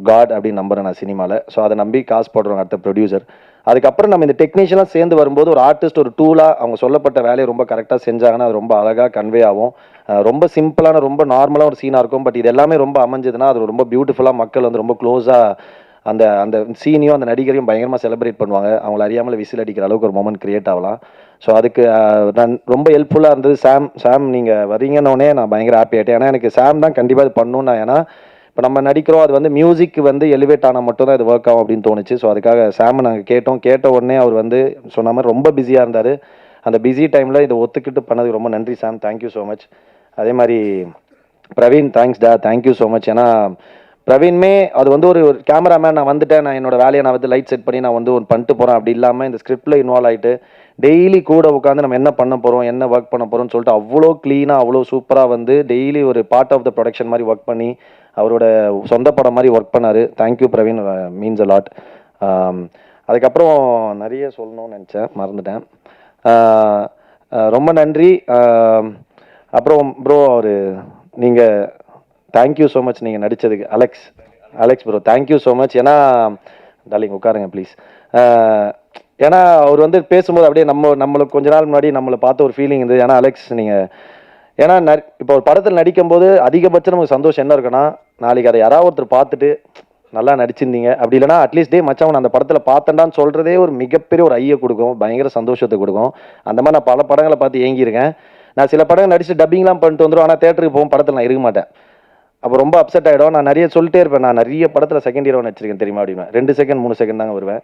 காட் அப்படின்னு நம்புறேன் நான் சினிமாவில். ஸோ அதை நம்பி காசு போடுறவங்க அடுத்த ப்ரொடியூசர். அதுக்கப்புறம் நம்ம இந்த டெக்னீஷியனாக சேர்ந்து வரும்போது ஒரு ஆர்டிஸ்ட் ஒரு டூலாக அவங்க சொல்லப்பட்ட வேலையை ரொம்ப கரெக்டாக செஞ்சாங்கன்னா அது ரொம்ப அழகாக கன்வே ஆகும். ரொம்ப சிம்பிளான ரொம்ப நார்மலாக ஒரு சீனாக இருக்கும். பட் இது எல்லாமே ரொம்ப அமைஞ்சதுன்னா அது ரொம்ப பியூட்டிஃபுல்லாக மக்கள் வந்து ரொம்ப க்ளோஸாக அந்த அந்த சீனையும் அந்த நடிகரையும் பயங்கரமாக செலிப்ரேட் பண்ணுவாங்க. அவங்கள அறியாமல் விசில் அடிக்கிற அளவுக்கு ஒரு மொமெண்ட் கிரியேட் ஆகலாம். ஸோ அதுக்கு நான் ரொம்ப ஹெல்ப்ஃபுல்லாக இருந்தது. சாம் நீங்கள் வரீங்கன்னொடனே நான் பயங்கர ஹாப்பி ஆகிட்டேன். ஏன்னா எனக்கு சாம் தான் கண்டிப்பாக இது பண்ணணும் நான். ஏன்னா இப்போ நம்ம நடிக்கிறோம், அது வந்து மியூசிக் வந்து எலிவேட் ஆனால் மட்டும் தான் இது ஒர்க் ஆகும் அப்படின்னு தோணுச்சு. ஸோ அதுக்காக சாமை நாங்கள் கேட்ட உடனே அவர் வந்து சொன்ன மாதிரி ரொம்ப பிஸியாக இருந்தார். அந்த பிஸி டைமில் இதை ஒத்துக்கிட்டு பண்ணதுக்கு ரொம்ப நன்றி சாம், தேங்க்யூ ஸோ மச். அதே மாதிரி பிரவீன், தேங்க்ஸ் டா, தேங்க்யூ ஸோ மச். ஏன்னா பிரவீன்மே அது வந்து ஒரு கேமராமேன், நான் வந்துட்டேன், நான் என்னோட வேலையை நான் வந்து லைட் செட் பண்ணி நான் வந்து ஒன்று பண்ணிட்டு போகிறேன் அப்படி இல்லாமல் இந்த ஸ்கிரிப்டில் இன்வால்வ் ஆகிட்டு டெய்லி கூட உட்காந்து நம்ம என்ன பண்ண போகிறோம், என்ன ஒர்க் பண்ண போகிறோம்னு சொல்லிட்டு அவ்வளோ க்ளீனாக அவ்வளோ சூப்பராக வந்து டெய்லி ஒரு பார்ட் ஆஃப் த ப்ரொடக்ஷன் மாதிரி ஒர்க் பண்ணி அவரோட சொந்த படம் மாதிரி ஒர்க் பண்ணார். Thank you Praveen, means a lot. அதுக்கப்புறம் நிறைய சொல்லணும்னு நினச்சேன், மறந்துட்டேன். ரொம்ப நன்றி. அப்புறம் ப்ரோ நீங்கள் தேங்க்யூ ஸோ மச் நீங்கள் நடித்ததுக்கு. Alex bro thank you so much. ஏன்னா டார்லிங் உட்காருங்க ப்ளீஸ். ஏன்னா அவர் வந்து பேசும்போது அப்படியே நம்மளுக்கு கொஞ்ச நாள் முன்னாடி நம்மளை பார்த்த ஒரு ஃபீலிங் இருந்தது. ஏன்னா அலெக்ஸ் நீங்கள் ஏன்னா இப்போ ஒரு படத்தில் நடிக்கும்போது அதிகபட்சம் நமக்கு சந்தோஷம் என்ன இருக்குன்னா, நாளைக்கு அதை யாராவது ஒருத்தர் பார்த்துட்டு நல்லா நடிச்சிருந்தீங்க அப்படி இல்லைனா அட்லீஸ்ட் மச்சான் அந்த படத்தில் பார்த்தேன்டான்னு சொல்கிறதே ஒரு மிகப்பெரிய ஒரு ஐயை கொடுக்கும், பயங்கர சந்தோஷத்தை கொடுக்கும். அந்த மாதிரி நான் பல படங்களை பார்த்து ஏங்கியிருக்கேன். நான் சில படங்கள் நடிச்சு டப்பிங்லாம் பண்ணிட்டு வந்துடும், ஆனால் தேட்டருக்கு போகும் படத்தில் நான் இருக்க மாட்டேன். அப்போ ரொம்ப அப்செட் ஆகிடும். நான் நிறைய சொல்லிட்டே இருப்பேன், நான் நிறைய படத்தில் செகண்ட் ஹீரோ நடிச்சிருக்கேன் தெரியுமா அப்படின்னு. 2 செகண்ட் 3 செகண்ட் தாங்க வருவேன்,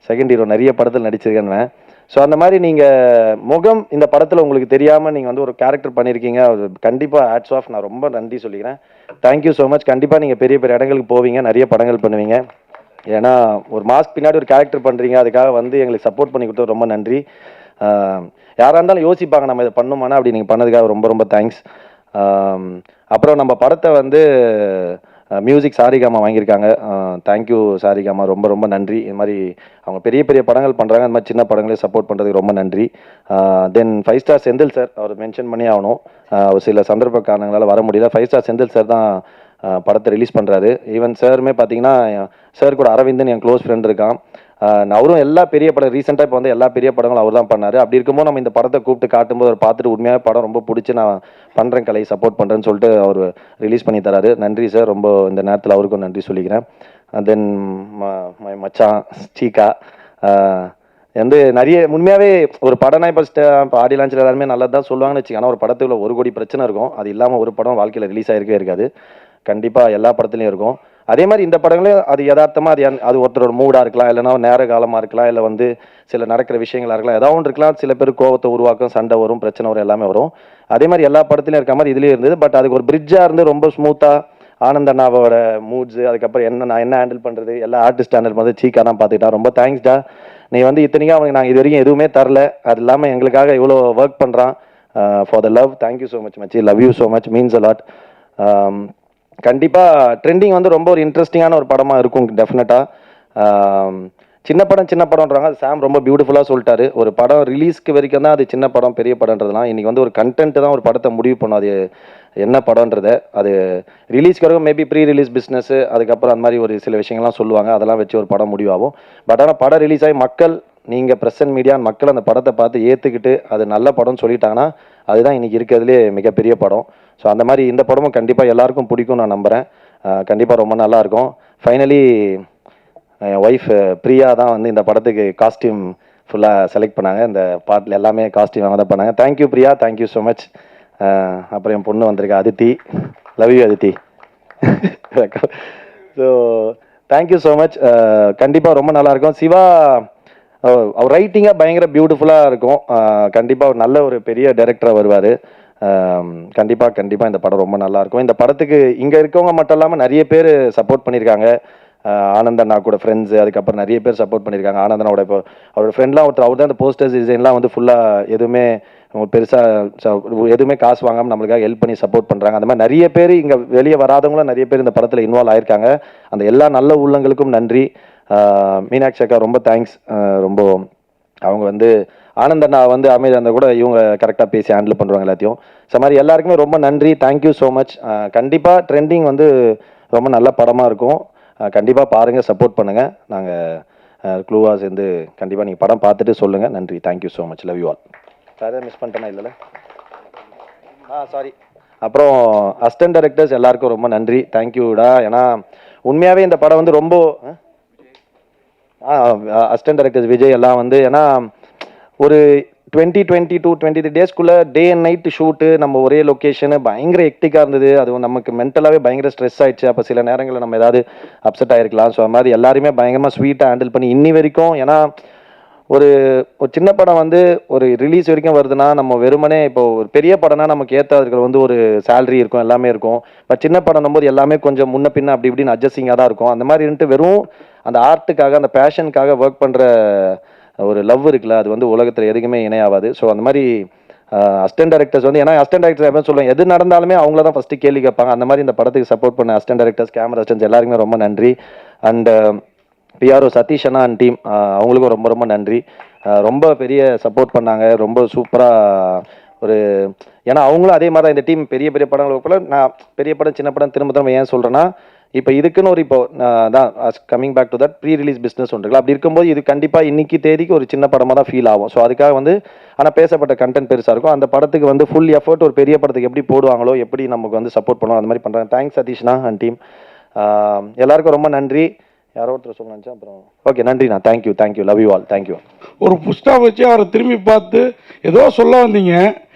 செகண்ட் ஹீரோ நிறைய படத்தில் நடிச்சிருக்கேன்னு. ஸோ அந்த மாதிரி நீங்கள் முகம் இந்த படத்தில் உங்களுக்கு தெரியாமல் நீங்கள் வந்து ஒரு கேரக்டர் பண்ணியிருக்கீங்க, அது கண்டிப்பாக ஹேட்ஸ் ஆஃப், நான் ரொம்ப நன்றி சொல்லிக்கிறேன். Thank you so much. கண்டிப்பாக நீங்கள் பெரிய பெரிய இடங்களுக்கு போவீங்க, நிறைய படங்கள் பண்ணுவீங்க. ஏன்னா ஒரு மாஸ்க் பின்னாடி ஒரு கேரக்டர் பண்ணுறீங்க, அதுக்காக வந்து எங்களுக்கு சப்போர்ட் பண்ணி கொடுத்தது ரொம்ப நன்றி. யாராக இருந்தாலும் யோசிப்பாங்க நம்ம இதை பண்ணுமானா, அப்படி நீங்கள் பண்ணதுக்காக ரொம்ப ரொம்ப தேங்க்ஸ். அப்புறம் நம்ம படத்தை வந்து மியூசிக் சாரிகாமா வாங்கியிருக்காங்க. தேங்க்யூ சாரிகாமா, ரொம்ப ரொம்ப நன்றி. இது மாதிரி அவங்க பெரிய பெரிய படங்கள் பண்ணுறாங்க, அந்த மாதிரி சின்ன படங்களே சப்போர்ட் பண்ணுறதுக்கு ரொம்ப நன்றி. தென் 5 ஸ்டார் செந்தில் சார், அவர் மென்ஷன் பண்ணி ஆகணும், ஒரு சில சந்தர்ப்ப காரணங்களால் வர முடியல. 5 ஸ்டார் செந்தில் சார் தான் படத்தை ரிலீஸ் பண்ணுறாரு. ஈவன் சாருமே பார்த்தீங்கன்னா சார் கூட அரவிந்தன் என் க்ளோஸ் ஃப்ரெண்ட் இருக்கான். அவரும் எல்லா பெரிய படம் ரீசெண்டாக இப்போ வந்து எல்லா பெரிய படங்களும் அவர் தான் பண்ணார். அப்படி இருக்கும்போது நம்ம இந்த படத்தை கூப்பிட்டு காட்டும்போது அவர் பார்த்துட்டு உண்மையாக படம் ரொம்ப பிடிச்சி நான் பண்ணுறேன், கலை சப்போர்ட் பண்ணுறேன்னு சொல்லிட்டு அவர் ரிலீஸ் பண்ணி தராரு. நன்றி சார், ரொம்ப இந்த நேரத்தில் அவருக்கும் நன்றி சொல்லிக்கிறேன். தென் மச்சான் சீக்கா வந்து நிறைய உண்மையாகவே ஒரு படம்னா இப்போ ஆடி லான்ச்சில் எல்லாருமே நல்லது தான் சொல்லுவாங்கன்னு வச்சுக்கோங்க. ஆனால் ஒரு படத்துக்குள்ள 1 கோடி பிரச்சனை இருக்கும், அது இல்லாமல் ஒரு படம் வாழ்க்கையில் ரிலீஸ் ஆகிருக்கவே இருக்காது. கண்டிப்பாக எல்லா படத்துலையும் இருக்கும். அதே மாதிரி இந்த படங்களையும் அது யதார்த்தமாக அது ஒருத்தரோட மூடாக இருக்கலாம், இல்லைனா நேர காலமாக இருக்கலாம், இல்லை வந்து சில நடக்கிற விஷயங்களாக இருக்கலாம், ஏதாவது ஒன்று இருக்கலாம். சில பேர் கோவத்தை உருவாக்கும், சண்டை வரும், பிரச்சனை வரும், எல்லாமே வரும். அதே மாதிரி எல்லா படத்துலையும் இருக்க மாதிரி இதுலேயும் இருந்தது. பட் அதுக்கு ஒரு பிரிட்ஜாக இருந்து ரொம்ப ஸ்மூத்தாக ஆனந்த் அண்ணாவோட மூட்ஸு, அதுக்கப்புறம் நான் என்ன ஹேண்டில் பண்ணுறது, எல்லா ஆர்டிஸ்ட் ஹேண்டில் பண்ணுறது சீக்கா தான் பார்த்துக்கிட்டா. ரொம்ப தேங்க்ஸ்டா, நீ வந்து இத்தனைக்கும் அவனுக்கு நாங்கள் இது வரைக்கும் எதுவுமே தரல, அது இல்லாமல் எங்களுக்காக இவ்வளோ ஒர்க் பண்ணுறான். For the love, thank you so much மச்சி, love you so much, means a lot. கண்டிப்பாக ட்ரெண்டிங் வந்து ரொம்ப ஒரு இன்ட்ரெஸ்டிங்கான ஒரு படமாக இருக்கும் டெஃபினட்டாக. சின்ன படம்ன்றாங்க, அது சாம் ரொம்ப பியூட்டிஃபுல்லாக சொல்லிட்டாரு. ஒரு படம் ரிலீஸ்க்கு வரைக்கும் தான் அது சின்ன படம் பெரிய படம்ன்றதுலாம். இன்றைக்கி வந்து ஒரு கண்டென்ட் தான் ஒரு படத்தை முடிவு பண்ணும், அது என்ன படம்ன்றத. அது ரிலீஸ்க்கு வரைக்கும் மேபி ப்ரீ ரிலீஸ் பிஸ்னஸ்ஸு, அதுக்கப்புறம் அந்த மாதிரி ஒரு சில விஷயங்கள்லாம் சொல்லுவாங்க, அதெல்லாம் வச்சு ஒரு படம் முடிவாகும். பட் ஆனால் படம் ரிலீஸ் ஆகி மக்கள், நீங்கள் ப்ரெஸ் அண்ட் மீடியா மக்கள் அந்த படத்தை பார்த்து ஏற்றுக்கிட்டு அது நல்ல படம்னு சொல்லிட்டாங்கன்னா அதுதான் இன்றைக்கி இருக்கிறதுலே மிகப்பெரிய படம். ஸோ அந்த மாதிரி இந்த படமும் கண்டிப்பாக எல்லாருக்கும் பிடிக்கும் நான் நம்புகிறேன். கண்டிப்பாக ரொம்ப நல்லாயிருக்கும். ஃபைனலி என் ஒய்ஃப் பிரியா தான் வந்து இந்த படத்துக்கு காஸ்டியூம் ஃபுல்லாக செலக்ட் பண்ணாங்க. இந்த பாட்டில் எல்லாமே காஸ்டியூம் அவங்க தான் பண்ணாங்க. Thank you Priya, thank you so much. அப்புறம் என் பொண்ணு வந்திருக்கா Aditi, love you Aditi. So thank you so much. கண்டிப்பாக ரொம்ப நல்லாயிருக்கும். சிவா அவர் ரைட்டிங்காக பயங்கர பியூட்டிஃபுல்லாக இருக்கும். கண்டிப்பாக ஒரு நல்ல ஒரு பெரிய டைரக்டராக வருவார். கண்டிப்பாக இந்த படம் ரொம்ப நல்லாயிருக்கும். இந்த படத்துக்கு இங்கே இருக்கவங்க மட்டும் இல்லாமல் நிறைய பேர் சப்போர்ட் பண்ணியிருக்காங்க. ஆனந்த் அண்ணா கூட ஃப்ரெண்ட்ஸு, அதுக்கப்புறம் நிறைய பேர் சப்போர்ட் பண்ணியிருக்காங்க. ஆனந்த் அண்ணாவோட இப்போ அவரோட ஃப்ரெண்ட்லாம் ஒருத்தர், அவர் தான் அந்த போஸ்டர்ஸ் டிசைன்லாம் வந்து ஃபுல்லாக எதுவுமே பெருசாக எதுவுமே காசு வாங்காமல் நம்மளுக்காக ஹெல்ப் பண்ணி சப்போர்ட் பண்ணுறாங்க. அந்த மாதிரி நிறைய பேர் இங்கே வெளியே வராதவங்களும் நிறைய பேர் இந்த படத்தில் இன்வால்வ் ஆயிருக்காங்க. அந்த எல்லா நல்ல உள்ளங்களுக்கும் நன்றி. மீனாட்சி அக்கா ரொம்ப தேங்க்ஸ். ரொம்ப அவங்க வந்து ஆனந்த் அண்ணா வந்து அமைதி அந்த கூட இவங்க கரெக்டாக பேசி ஹேண்டில் பண்ணுறாங்க எல்லாத்தையும். ஸோ மாதிரி எல்லாருக்குமே ரொம்ப நன்றி, தேங்க்யூ ஸோ மச். கண்டிப்பாக ட்ரெண்டிங் வந்து ரொம்ப நல்ல படமாக இருக்கும். கண்டிப்பாக பாருங்கள், சப்போர்ட் பண்ணுங்கள். நாங்கள் க்ளூவாக சேர்ந்து கண்டிப்பாக நீங்கள் படம் பார்த்துட்டு சொல்லுங்கள். நன்றி, thank you so much, love you all. வேறு மிஸ் பண்ணிட்டேனா? இல்லைல்ல, சாரி. அப்புறம் அசிஸ்டன்ட் டைரக்டர்ஸ் எல்லாருக்கும் ரொம்ப நன்றி, தேங்க்யூடா. ஏன்னா உண்மையாகவே இந்த படம் வந்து ரொம்ப அசிஸ்டன்ட் டைரக்டர்ஸ் விஜய் எல்லாம் வந்து, ஏன்னா ஒரு 23 டேஸ்க்குள்ளே டே அண்ட் நைட்டு ஷூட்டு, நம்ம ஒரே லொக்கேஷனு, பயங்கர ஹெக்டிக்காக இருந்தது. அது நமக்கு மென்டலாகவே பயங்கர ஸ்ட்ரெஸ் ஆயிடுச்சு. அப்போ சில நேரங்களில் நம்ம ஏதாவது அப்செட் ஆகிருக்கலாம். ஸோ அது மாதிரி எல்லாருமே பயங்கரமாக ஸ்வீட்டாக ஹேண்டில் பண்ணி இன்னி வரைக்கும், ஏன்னா ஒரு சின்ன படம் வந்து ஒரு ரிலீஸ் வரைக்கும் வருதுன்னா, நம்ம வெறுமனே இப்போ ஒரு பெரிய படம்னா நமக்கு ஏற்ற இருக்கிற வந்து ஒரு சேலரி இருக்கும், எல்லாமே இருக்கும். பட் சின்ன படம் போது எல்லாமே கொஞ்சம் முன்ன பின்ன அப்படி இப்படின்னு அட்ஜஸ்டிங்காக தான் இருக்கும். அந்த மாதிரி இருந்துட்டு வெறும் அந்த ஆர்ட்டுக்காக, அந்த பேஷனுக்காக ஒர்க் பண்ணுற ஒரு லவ் இருக்குல்ல, அது வந்து உலகத்தில் எதுக்குமே இணையாகாது. ஸோ அந்த மாதிரி அசிஸ்டன்ட் டைரக்டர்ஸ் வந்து, ஏன்னா அசிஸ்டன்ட் டைரக்டர் எப்போ சொல்லுவேன், எது நடந்தாலுமே அவங்கள தான் ஃபஸ்ட்டு கேள்வி கேட்பாங்க. அந்த மாதிரி இந்த படத்துக்கு சப்போர்ட் பண்ண அசிஸ்டன்ட் டைரக்டர்ஸ், கேமரா அசிஸ்டன்ஸ் எல்லாருக்குமே ரொம்ப நன்றி. அண்ட் பிஆர்ஓ சதீஷ் அண்ணா அண்ட் டீம், அவங்களுக்கும் ரொம்ப ரொம்ப நன்றி. ரொம்ப பெரிய சப்போர்ட் பண்ணாங்க, ரொம்ப சூப்பராக ஒரு, ஏன்னா அவங்களும் அதே மாதிரி தான். இந்த டீம் பெரிய பெரிய படங்கள் போல, நான் பெரிய படம் சின்ன படம் திரும்ப திரும்ப ஏன் சொல்கிறேன்னா, இப்போ இதுக்குன்னு ஒரு இப்போ தான் coming back to that pre release business ஒன்று இருக்குல்ல, அப்படி இருக்கும்போது இது கண்டிப்பாக இன்னைக்கு தேதிக்கு ஒரு சின்ன படமாக தான் ஃபீல் ஆகும். ஸோ அதுக்காக வந்து, ஆனால் பேசப்பட்ட கண்டென்ட் பெருசாக இருக்கும். அந்த படத்துக்கு வந்து ஃபுல் எஃபர்ட் ஒரு பெரிய படத்துக்கு எப்படி போடுவாங்களோ, எப்படி நமக்கு வந்து சப்போர்ட் பண்ணுவோம், அந்த மாதிரி பண்ணுறாங்க. தேங்க்ஸ் சதீஷ்னா அண்ட் டீம், எல்லாருக்கும் ரொம்ப நன்றி. யாரோ ஒருத்தர் சொல்லணும்ச்சா, அப்புறம் ஓகே, நன்றிண்ணா, thank you, love you all, thank you. ஒரு புஷ்டா வச்சு அவரை திரும்பி பார்த்து ஏதோ சொல்ல வந்தீங்க,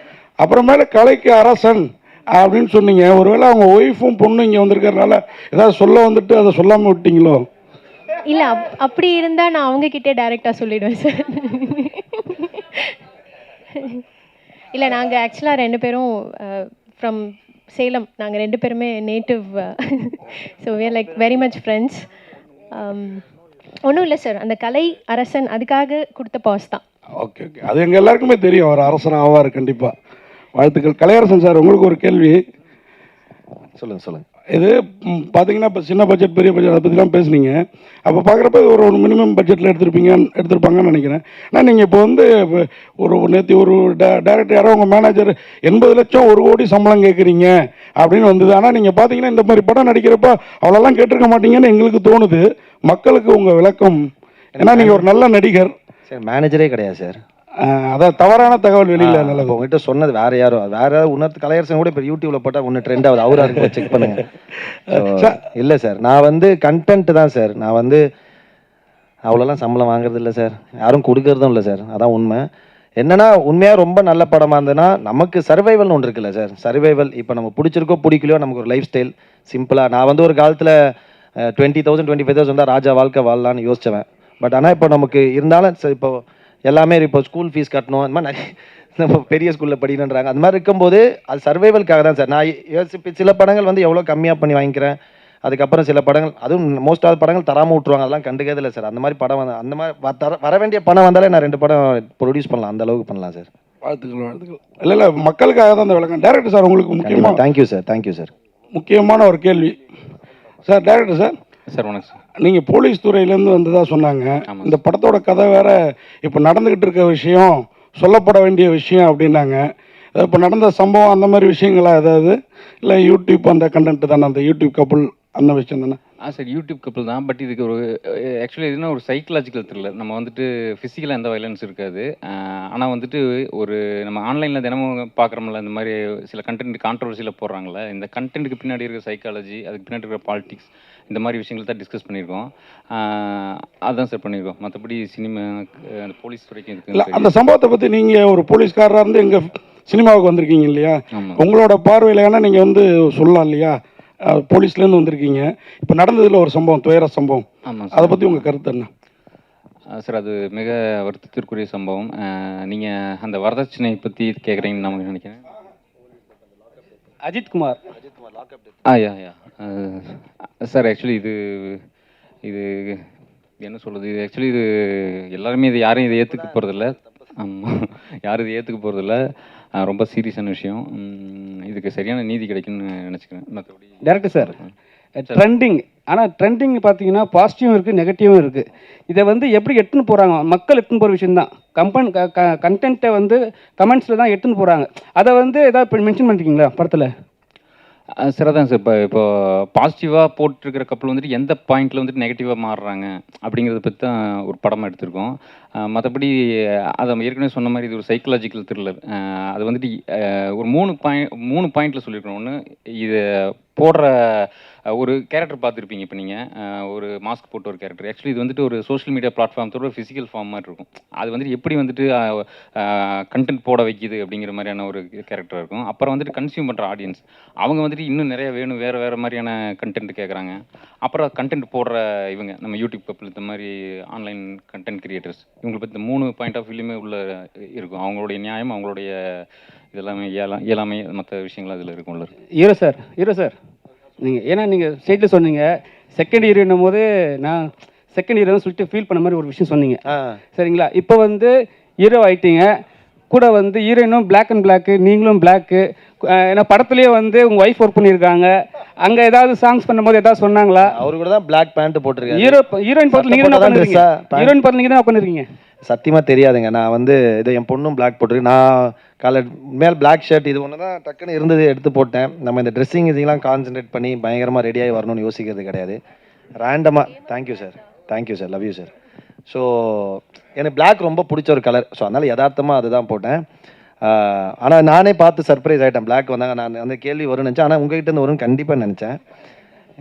அப்புறமேல கலைக்கு அரசன் அப்படின்னு சொன்னீங்க. ஒருவேளை அவங்க ஒய்ஃபும் பொண்ணும் இங்கே வந்திருக்கறனால ஏதாவது சொல்ல வந்துட்டு அதை சொல்லாமல் விட்டீங்களோ? இல்லை, அப்படி இருந்தால் நான் அவங்கக்கிட்டே டைரெக்டாக சொல்லிவிடுவேன் சார். இல்லை, நாங்கள் ஆக்சுவலாக 2 பேரும் ஃப்ரம் சேலம். நாங்கள் 2 பேருமே native. So we are like very much friends. ஒன்றும் இல்லை சார், அந்த கலை அரசன் அதுக்காக கொடுத்த பாஸ் தான். ஓகே, அது எங்கள் எல்லாருக்குமே தெரியும், அவர் அரசன் ஆவார் கண்டிப்பாக. வாழ்த்துக்கள். கலையரசன் சார், உங்களுக்கு ஒரு கேள்வி. சொல்லுங்கள். இது பார்த்தீங்கன்னா இப்போ சின்ன பட்ஜெட் பெரிய பட்ஜெட் அதை பற்றிலாம் பேசுனீங்க. அப்போ பார்க்குறப்ப ஒரு மினிமம் பட்ஜெட்டில் எடுத்திருப்பாங்கன்னு நினைக்கிறேன். ஆனால் நீங்கள் இப்போ வந்து நேற்று ஒரு டேரக்டர் யாரோ உங்கள் மேனேஜர் 80 லட்சம் 1 கோடி சம்பளம் கேட்குறீங்க அப்படின்னு வந்தது. ஆனால் நீங்கள் பார்த்தீங்கன்னா இந்த மாதிரி படம் நடிக்கிறப்ப அவ்வளோலாம் கேட்டிருக்க மாட்டீங்கன்னு எங்களுக்கு தோணுது. மக்களுக்கு உங்கள் விளக்கம், ஏன்னா நீங்கள் ஒரு நல்ல நடிகர். சார், மேனேஜரே கிடையாது சார். அதான் தவறான தகவல் வெளியில் நல்லது. உங்ககிட்ட சொன்னது வேற யாராவது உணர்த்து. கலையரசன் கூட இப்போ யூடியூப்ல போட்டால் ஒன்று ட்ரெண்ட் ஆகுது, அவரா இருக்கும், செக் பண்ணுங்க. இல்லை சார், நான் வந்து கண்டென்ட் தான் சார். நான் வந்து அவ்வளோலாம் சம்பளம் வாங்குறது இல்லை சார், யாரும் கொடுக்கறதும் இல்லை சார். அதான் உண்மை. என்னன்னா உண்மையாக ரொம்ப நல்ல படமாக இருந்ததுன்னா நமக்கு சர்வைவல்னு ஒன்று இருக்குல்ல சார். சர்வைவல் இப்போ நம்ம பிடிச்சிருக்கோ பிடிக்கலையோ, நமக்கு ஒரு லைஃப் ஸ்டைல் சிம்பிளாக. நான் வந்து ஒரு காலத்தில் 20,000 25,000 தான் ராஜா வாழ்க்கை வாழலான்னு யோசிச்சவன். பட் ஆனால் இப்போ நமக்கு இருந்தாலும் சார், இப்போ எல்லாமே இப்போ ஸ்கூல் ஃபீஸ் கட்டணும், அந்த மாதிரி நிறைய நம்ம பெரிய ஸ்கூலில் படிக்கணுன்றாங்க. அந்த மாதிரி இருக்கும்போது அது சர்வைவலுக்காக தான் சார். நான் யோசிப்பு சில படங்கள் வந்து எவ்வளோ கம்மியாக பண்ணி வாங்கிக்கிறேன். அதுக்கப்புறம் சில படங்கள், அதுவும் மோஸ்ட் ஆஃப் படங்கள் தராமல் விட்ருவாங்க, அதெல்லாம் கண்டுக்கிறதே இல்லை சார். அந்த மாதிரி படம் வந்து அந்த மாதிரி வர வேண்டிய பணம் வந்தாலே நான் 2 படம் ப்ரொடியூஸ் பண்ணலாம், அந்த அளவுக்கு பண்ணலாம் சார். வாழ்த்துக்கள். இல்லை மக்களுக்காக தான் அந்த விளக்கம். டேரக்டர் சார், உங்களுக்கு முக்கியமாக தேங்க்யூ சார். முக்கியமான ஒரு கேள்வி சார். டேரக்டர் சார், வணக்கம் சார். நீங்கள் போலீஸ் துறையிலேருந்து வந்ததாக சொன்னாங்க. இந்த படத்தோட கதை வேற, இப்போ நடந்துக்கிட்டு இருக்க விஷயம், சொல்லப்பட வேண்டிய விஷயம் அப்படின்னாங்க. இப்போ நடந்த சம்பவம் அந்த மாதிரி விஷயங்களா ஏதாவது, இல்லை யூடியூப் அந்த கண்டென்ட் தானே, அந்த யூடியூப் கப்புள் அந்த விஷயம் தானே? சார், யூடியூப் கப்புள் தான். பட் இதுக்கு ஒரு ஆக்சுவலி எதுனா ஒரு சைக்கலாஜிக்கல் த்ரில்லர். நம்ம வந்துட்டு ஃபிசிக்கலாக எந்த வயலன்ஸ் இருக்காது. ஆனால் வந்துட்டு ஒரு நம்ம ஆன்லைனில் தினமும் பார்க்குறோம்ல, இந்த மாதிரி சில கண்டென்ட் கான்ட்ரவர்சியில் போடுறாங்களே, இந்த கண்டென்ட்டுக்கு பின்னாடி இருக்கிற சைக்காலஜி, அதுக்கு பின்னாடி இருக்கிற பாலிடிக்ஸ், இந்த மாதிரி விஷயங்கள் தான் டிஸ்கஸ் பண்ணியிருக்கோம். அதுதான் சார் பண்ணியிருக்கோம். மற்றபடி சினிமா அந்த போலீஸ் துறைக்கும் இருக்குது. அந்த சம்பவத்தை பற்றி நீங்கள் ஒரு போலீஸ்காரராக இருந்து எங்கள் சினிமாவுக்கு வந்திருக்கீங்க இல்லையா? உங்களோட பார்வையில் ஏன்னா நீங்கள் வந்து சொல்லலாம் இல்லையா, போலீஸ்லேருந்து வந்திருக்கீங்க. இப்போ நடந்ததில் ஒரு சம்பவம், துயர சம்பவம். ஆமாம், அதை பற்றி உங்கள் கருத்து என்ன? சார், அது மிக வருத்தத்திற்குரிய சம்பவம். நீங்கள் அந்த வரதட்சணை பற்றி கேட்குறீங்கன்னு நான் நினைக்கிறேன். அஜித்குமார் யா சார், ஆக்சுவலி இது என்ன சொல்கிறது, இது ஆக்சுவலி இது எல்லாருமே யாரும் இதை ஏற்றுக்க போகிறதில்ல. ஆமாம், யாரும் இதை ஏற்றுக்க போகிறதில்ல. ரொம்ப சீரியஸான விஷயம். இதுக்கு சரியான நீதி கிடைக்குன்னு நினச்சிக்கிறேன். மற்றபடி டேரக்டர் சார், ட்ரெண்டிங், ஆனால் ட்ரெண்டிங் பார்த்தீங்கன்னா பாசிட்டிவும் இருக்குது, நெகட்டிவும் இருக்குது. இதை வந்து எப்படி எட்டுன்னு போகிறாங்க, மக்கள் எட்டுன்னு போகிற விஷயந்தான். கண்டென்ட்டை வந்து கமெண்ட்ஸில் தான் எட்டுன்னு போகிறாங்க. அதை வந்து ஏதாவது மென்ஷன் பண்ணிருக்கீங்களா படத்தில்? சார் அதான் சார் இப்போ பாசிட்டிவாக போட்டிருக்கிற கப்பல் வந்துட்டு எந்த பாயிண்ட்டில் வந்துட்டு நெகட்டிவாக மாறுறாங்க அப்படிங்கிறத பற்றி தான் ஒரு படமாக எடுத்திருக்கோம். மற்றபடி அதை ஏற்கனவே சொன்ன மாதிரி இது ஒரு சைக்கலாஜிக்கல் த்ரில்லர். அது வந்துட்டு ஒரு 3 பாயிண்டில் சொல்லியிருக்கணும். ஒன்று, இது போடுற ஒரு கேரக்டர் பார்த்துருப்பீங்க இப்போ நீங்கள், ஒரு மாஸ்க் போட்ட ஒரு கேரக்டர். ஆக்சுவலி இது வந்துட்டு ஒரு சோஷியல் மீடியா பிளாட்ஃபார்ம்ஸோட ஒரு ஃபிசிக்கல் ஃபார்ம் மாதிரி இருக்கும். அது வந்துட்டு எப்படி வந்துட்டு கண்டென்ட் போட வைக்கிது அப்படிங்கிற மாதிரியான ஒரு கேரக்டர் இருக்கும். அப்புறம் வந்துட்டு கன்சியூம் பண்ணுற ஆடியன்ஸ் அவங்க வந்துட்டு இன்னும் நிறைய வேணும், வேறு மாதிரியான கண்டென்ட் கேட்குறாங்க. அப்புறம் கண்டென்ட் போடுற இவங்க நம்ம யூடியூப் கப்பல் இந்த மாதிரி ஆன்லைன் கண்டென்ட் கிரியேட்டர்ஸ் இவங்களை பற்றி 3 பாயிண்ட் ஆஃப் வியூலையுமே உள்ள இருக்கும். அவங்களுடைய நியாயம், அவங்களுடைய இதெல்லாமே இயலாமை மற்ற விஷயங்கள் அதில் இருக்கும் உள்ள. ஹீரோ சார் நீங்கள் ஏன்னா நீங்கள் ஸ்டேட்டில் சொன்னீங்க செகண்ட் ஹீரோன்னும் போது நான் செகண்ட் ஹீரோன்னு சொல்லிட்டு ஃபீல் பண்ண மாதிரி ஒரு விஷயம் சொன்னீங்க. சரிங்களா? இப்போ வந்து ஹீரோ ஆயிட்டீங்க, கூட வந்து ஹீரோயினும் பிளாக் அண்ட் பிளாக்கு, நீங்களும் பிளாக்கு. ஏன்னா படத்துலேயே வந்து உங்கள் ஒய்ஃப் ஒர்க் பண்ணியிருக்காங்க. அங்கே ஏதாவது சாங்ஸ் பண்ணும்போது ஏதாவது சொன்னாங்களா? அவரு கூட தான் பிளாக் பேண்ட் போட்டிருக்காரு. ஹீரோயின் படத்தில் நீங்கள் தான் உட்காந்துருக்கீங்க. ஹீரோயின் படத்தில் நீங்கள் தான் உட்காந்துருக்கீங்க. சத்தியமாக தெரியாதுங்க. நான் வந்து இது என் பொண்ணும் பிளாக் போட்டிருக்கு. நான் காலை மேல் பிளாக் ஷர்ட் இது ஒன்று தான் டக்குன்னு இருந்தது எடுத்து போட்டேன். நம்ம இந்த ட்ரெஸ்ஸிங் இதெல்லாம் கான்சென்ட்ரேட் பண்ணி பயங்கரமாக ரெடியாகி வரணும்னு யோசிக்கிறது கிடையாது. ரேண்டமாக thank you sir, love you sir. So எனக்கு பிளாக் ரொம்ப பிடிச்ச ஒரு கலர். ஸோ அதனால் யதார்த்தமாக அதுதான் போட்டேன். ஆனால் நானே பார்த்து சர்ப்ரைஸ் ஆகிட்டேன். பிளாக் வந்தாங்க, நான் அந்த கேள்வி வரும்னு நினச்சேன். ஆனால் உங்ககிட்ட இருந்து வரும்னு கண்டிப்பாக நினச்சேன்.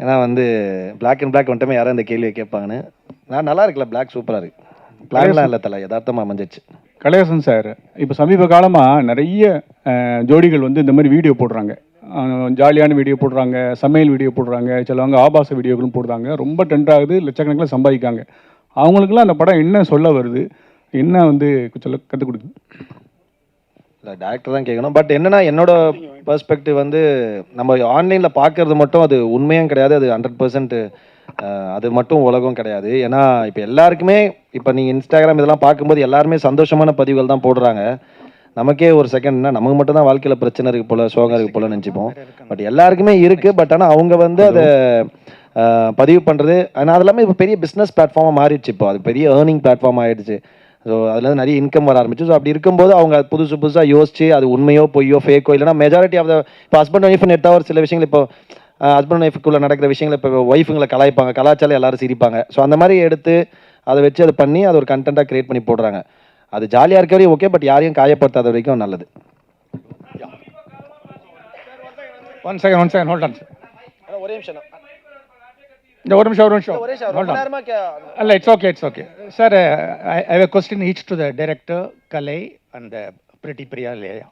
ஏன்னா வந்து பிளாக் அண்ட் பிளாக் வந்துட்டுமே யாரும் இந்த கேள்வியை கேட்பாங்கன்னு. நான் நல்லா இருக்குல்ல, பிளாக் சூப்பராக இருக்குது. பிளாக்லாம் இல்லை தலை, யதார்த்தமாக அமைஞ்சிச்சு. கலையரசன் சார், இப்போ சமீப காலமாக நிறைய ஜோடிகள் வந்து இந்த மாதிரி வீடியோ போடுறாங்க. ஜாலியான வீடியோ போடுறாங்க, சமையல் வீடியோ போடுறாங்க, சிலவங்க ஆபாச வீடியோக்களும் போடுறாங்க. ரொம்ப ட்ரெண்ட் ஆகுது, லட்சக்கணக்கில் சம்பாதிக்காங்க. அவங்களுக்குலாம் அந்த படம் என்ன சொல்ல வருது, என்ன வந்து சொல்ல கற்றுக் கொடுக்குது? இல்லை, டேரக்டர் தான் கேட்கணும். பட் என்னன்னா, என்னோட பெர்ஸ்பெக்டிவ் வந்து நம்ம ஆன்லைனில் பார்க்கறது மட்டும் அது உண்மையும் கிடையாது, அது 100% அது மட்டும் உலகம் கிடையாது. ஏன்னா இப்போ எல்லாருக்குமே இப்போ நீங்கள் இன்ஸ்டாகிராம் இதெல்லாம் பார்க்கும்போது எல்லாருமே சந்தோஷமான பதிவுகள் தான் போடுறாங்க. நமக்கே ஒரு செகண்ட்னா நமக்கு மட்டும் தான் வாழ்க்கையில் பிரச்சனை இருக்குது போல், சோகம் இருக்குது போல நினச்சிப்போம். பட் எல்லாருக்குமே இருக்குது. பட் ஆனால் அவங்க வந்து அதை பதிவு பண்ணுறது, ஆனால் அது எல்லாமே இப்போ பெரிய பிஸ்னஸ் பிளாட்ஃபார்மாக மாறிடுச்சு. இப்போ அது பெரிய ஏர்னிங் பிளாட்ஃபார்ம் ஆகிடுச்சு. ஸோ அதுலேருந்து நிறைய இன்கம் வர ஆரம்பிச்சு. ஸோ அப்படி இருக்கும்போது அவங்க புதுசாக யோசிச்சு அது உண்மையோ பொய்யோ ஃபேக்கோ இல்லைனா மெஜாரிட்டி ஆஃப் த இப்போ ஹஸ்பண்ட் ஒய்ஃப்னு எடுத்தால் ஒரு சில விஷயங்கள் இப்போ ஹஸ்பண்ட் ஒய்ஃபுக்குள்ளே நடக்கிற விஷயங்கள் இப்போ ஒய்ஃபுங்களை கலாய்ப்பாங்க, கலாச்சாரம் எல்லாரும் சிரிப்பாங்க. ஸோ அந்த மாதிரி எடுத்து அதை வச்சு அதை பண்ணி அது ஒரு கண்டென்ட்டாக க்ரியேட் பண்ணி போடுறாங்க. அது ஜாலியாக இருக்க வரையும் ஓகே, பட் யாரையும் காயப்படுத்தாத வரைக்கும் நல்லது. One second hold on sir. ஒரே நிமிஷம் ஒரு நிமிஷம் அல்ல, it's okay sir. I have a question each to the director Kalai and pretty Priya இல்லையா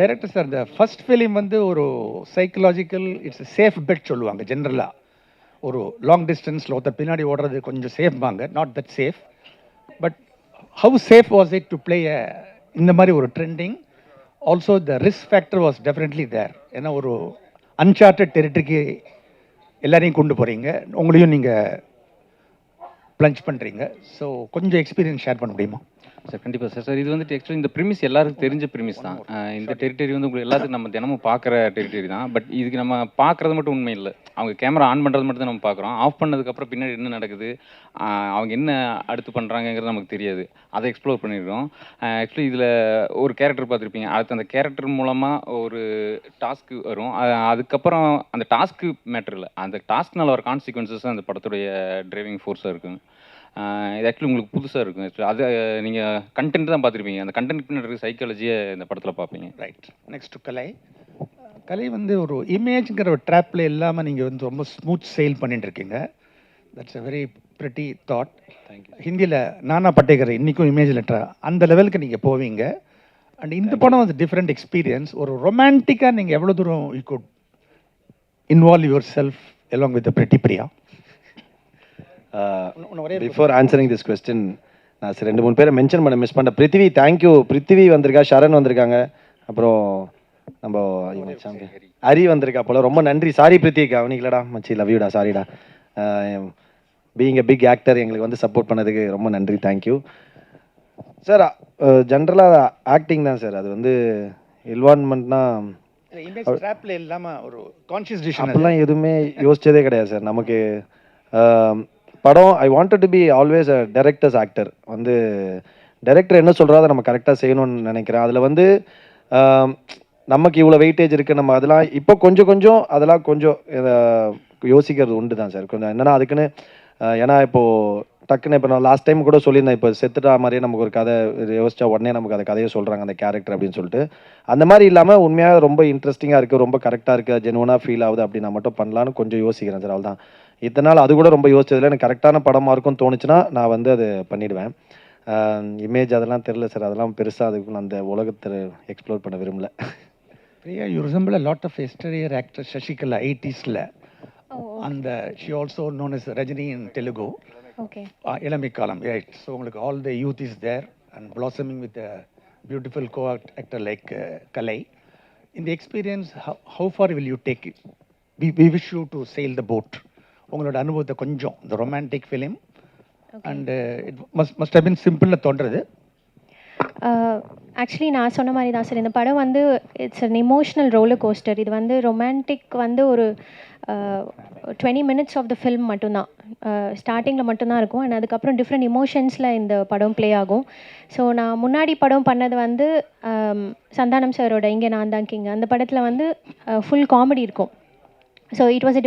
டைரக்டர் சார்? இந்த ஃபர்ஸ்ட் ஃபிலிம் வந்து ஒரு சைக்கலாஜிக்கல் இட்ஸ் சேஃப் பெட் சொல்லுவாங்க ஜென்ரலாக. ஒரு லாங் டிஸ்டன்ஸில் ஒருத்தர் பின்னாடி ஓடுறது கொஞ்சம் சேஃப்பாங்க, not that safe. But how safe was it to play இந்த மாதிரி ஒரு trending? Also the risk factor was definitely there. ஏன்னா ஒரு அன்சார்ட்டட் டெரிட்டரிக்கு எல்லாரையும் கொண்டு போகிறீங்க, உங்களையும் நீங்கள் ப்ளஞ்ச் பண்ணுறீங்க. ஸோ கொஞ்சம் எக்ஸ்பீரியன்ஸ் ஷேர் பண்ண முடியுமா? சார் கண்டிப்பாக சார். இது வந்துட்டு ஆக்சுவலி இந்த ப்ரிமிஸ் எல்லாருக்கும் தெரிஞ்ச ப்ரிமிஸ் தான். இந்த டெரிட்டரி வந்து உங்களுக்கு எல்லாத்துக்கும் நம்ம தினமும் பார்க்குற டெரிட்டரி தான். பட் இதுக்கு நம்ம பார்க்குறது மட்டும் உண்மை இல்லை. அவங்க கேமரா ஆன் பண்ணுறது மட்டும் தான் நம்ம பார்க்குறோம். ஆஃப் பண்ணதுக்கப்புறம் பின்னாடி என்ன நடக்குது, அவங்க என்ன அடுத்து பண்ணுறாங்கங்கிறது நமக்கு தெரியாது. அதை எக்ஸ்ப்ளோர் பண்ணியிருக்கோம். ஆக்சுவலி இதில் ஒரு கேரக்டர் பார்த்துருப்பீங்க. அடுத்து அந்த கேரக்டர் மூலமாக ஒரு டாஸ்க்கு வரும். அதுக்கப்புறம் அந்த டாஸ்க்கு மேட்டர் இல்லை, அந்த டாஸ்க்னால வர கான்சிக்வன்சஸ் அந்த படத்துடைய டிரைவிங் ஃபோர்ஸாக இருக்குங்க. இது ஆக்சுவலி உங்களுக்கு புதுசாக இருக்கும். ஆக்சுவலி அது நீங்கள் கண்டென்ட் தான் பார்த்துருப்பீங்க. அந்த கண்டென்ட் பின்னாடி இருக்க சைக்காலஜியை இந்த படத்தில் பார்ப்பீங்க. ரைட். நெக்ஸ்ட் கலை வந்து ஒரு இமேஜ்ங்கிற ஒரு ட்ராப்பில் இல்லாமல் நீங்கள் வந்து ரொம்ப ஸ்மூத் சேல் பண்ணிட்டு இருக்கீங்க. That's a very pretty thought. ஹிந்தியில் நானா பட்டேகர் இன்றைக்கும் இமேஜ் லெட்டரா அந்த லெவலுக்கு நீங்கள் போவீங்க. அண்ட் இந்த படம் வந்து டிஃப்ரெண்ட் எக்ஸ்பீரியன்ஸ். ஒரு ரொமான்டிக்காக நீங்கள் எவ்வளோ தூரம் you good involve your self along with pretty Priya? Before answering this question நான் 2-3 பேரை மென்ஷன் பண்ண மிஸ் பண்ணேன். பிருத்திவி, தேங்க்யூ. பிருத்திவி வந்திருக்கா, ஷரண் வந்திருக்காங்க, அப்புறம் நம்ம ஹரி வந்திருக்கா போல. ரொம்ப நன்றி. சாரி பிருத்திவி, கவனிக்கலடா மச்சி, லவ் யூடா, சாரிடா. பீயிங் எ பிக் ஆக்டர் எங்களுக்கு வந்து சப்போர்ட் பண்ணதுக்கு ரொம்ப நன்றி, தேங்க்யூ சார். ஜென்ரலாக ஆக்டிங் தான் சார். அது வந்து இன்வால்மெண்ட்னா இல்லாமல் ஒரு கான்ஷியஸ் டிசிஷன் அப்படிலாம் எதுவுமே யோசிச்சதே கிடையாது சார். நமக்கு படம் I wanted to be always a directors actor. வந்து டைரக்டர் என்ன சொல்கிறா அதை நம்ம கரெக்டாக செய்யணும்னு நினைக்கிறேன். அதில் வந்து நமக்கு இவ்வளோ வெயிட்டேஜ் இருக்குது, நம்ம அதெல்லாம் இப்போ கொஞ்சம் கொஞ்சம் அதெல்லாம் கொஞ்சம் யோசிக்கிறது உண்டு தான் சார். கொஞ்சம் என்னென்னா அதுக்குன்னு ஏன்னா இப்போது டக்குன்னு இப்போ நான் லாஸ்ட் டைம் கூட சொல்லியிருந்தேன், இப்போ செத்துட்டா மாதிரியே நமக்கு ஒரு கதை யோசிச்சா உடனே நமக்கு அந்த கதையை சொல்கிறாங்க அந்த கேரக்டர் அப்படின்னு சொல்லிட்டு. அந்த மாதிரி இல்லாமல் உண்மையாக ரொம்ப இன்ட்ரெஸ்டிங்காக இருக்குது, ரொம்ப கரெக்டாக இருக்குது, ஜெனுவனாக ஃபீல் ஆகுது அப்படின்னா மட்டும் பண்ணலான்னு கொஞ்சம் யோசிக்கிறேன் சார். அவ்வளோதான். இத்தனை நாள் அது கூட ரொம்ப யோசிச்சதில்லை. எனக்கு கரெக்டான படமாக இருக்கும்னு தோணுச்சுன்னா நான் வந்து அது பண்ணிவிடுவேன். இமேஜ் அதெல்லாம் தெரில சார், அதெல்லாம் பெருசாக அதுக்கு அந்த உலகத்தை எக்ஸ்ப்ளோர் பண்ண விரும்பல. Priya, you resemble a lot of yesteryear actress Shashikala, 80s. And she also known as Rajini in Telugu. Okay. Ilamikalam, right. So all the youth is there and blossoming with a beautiful co-actor like Kalai. In the experience, how far will you take it? We wish you to sail the boat. உங்களோட அனுபவத்தை கொஞ்சம் the romantic film. And it must have been simple தோன்றது. Actually நான் சொன்ன மாதிரி தான் sir, இந்த படம் வந்து it's an emotional roller coaster. இது வந்து ரொமான்டிக் வந்து ஒரு 20 minutes ஆஃப் த ஃபில்ம் மட்டும்தான், ஸ்டார்டிங்கில் மட்டும்தான் இருக்கும். அண்ட் அதுக்கப்புறம் டிஃப்ரெண்ட் இமோஷன்ஸில் இந்த படம் ப்ளே ஆகும். ஸோ நான் முன்னாடி படம் பண்ணது வந்து சந்தானம் சாரோட இங்கே நான் தான் கிங், அந்த படத்தில் வந்து ஃபுல் காமெடி இருக்கும். So it was a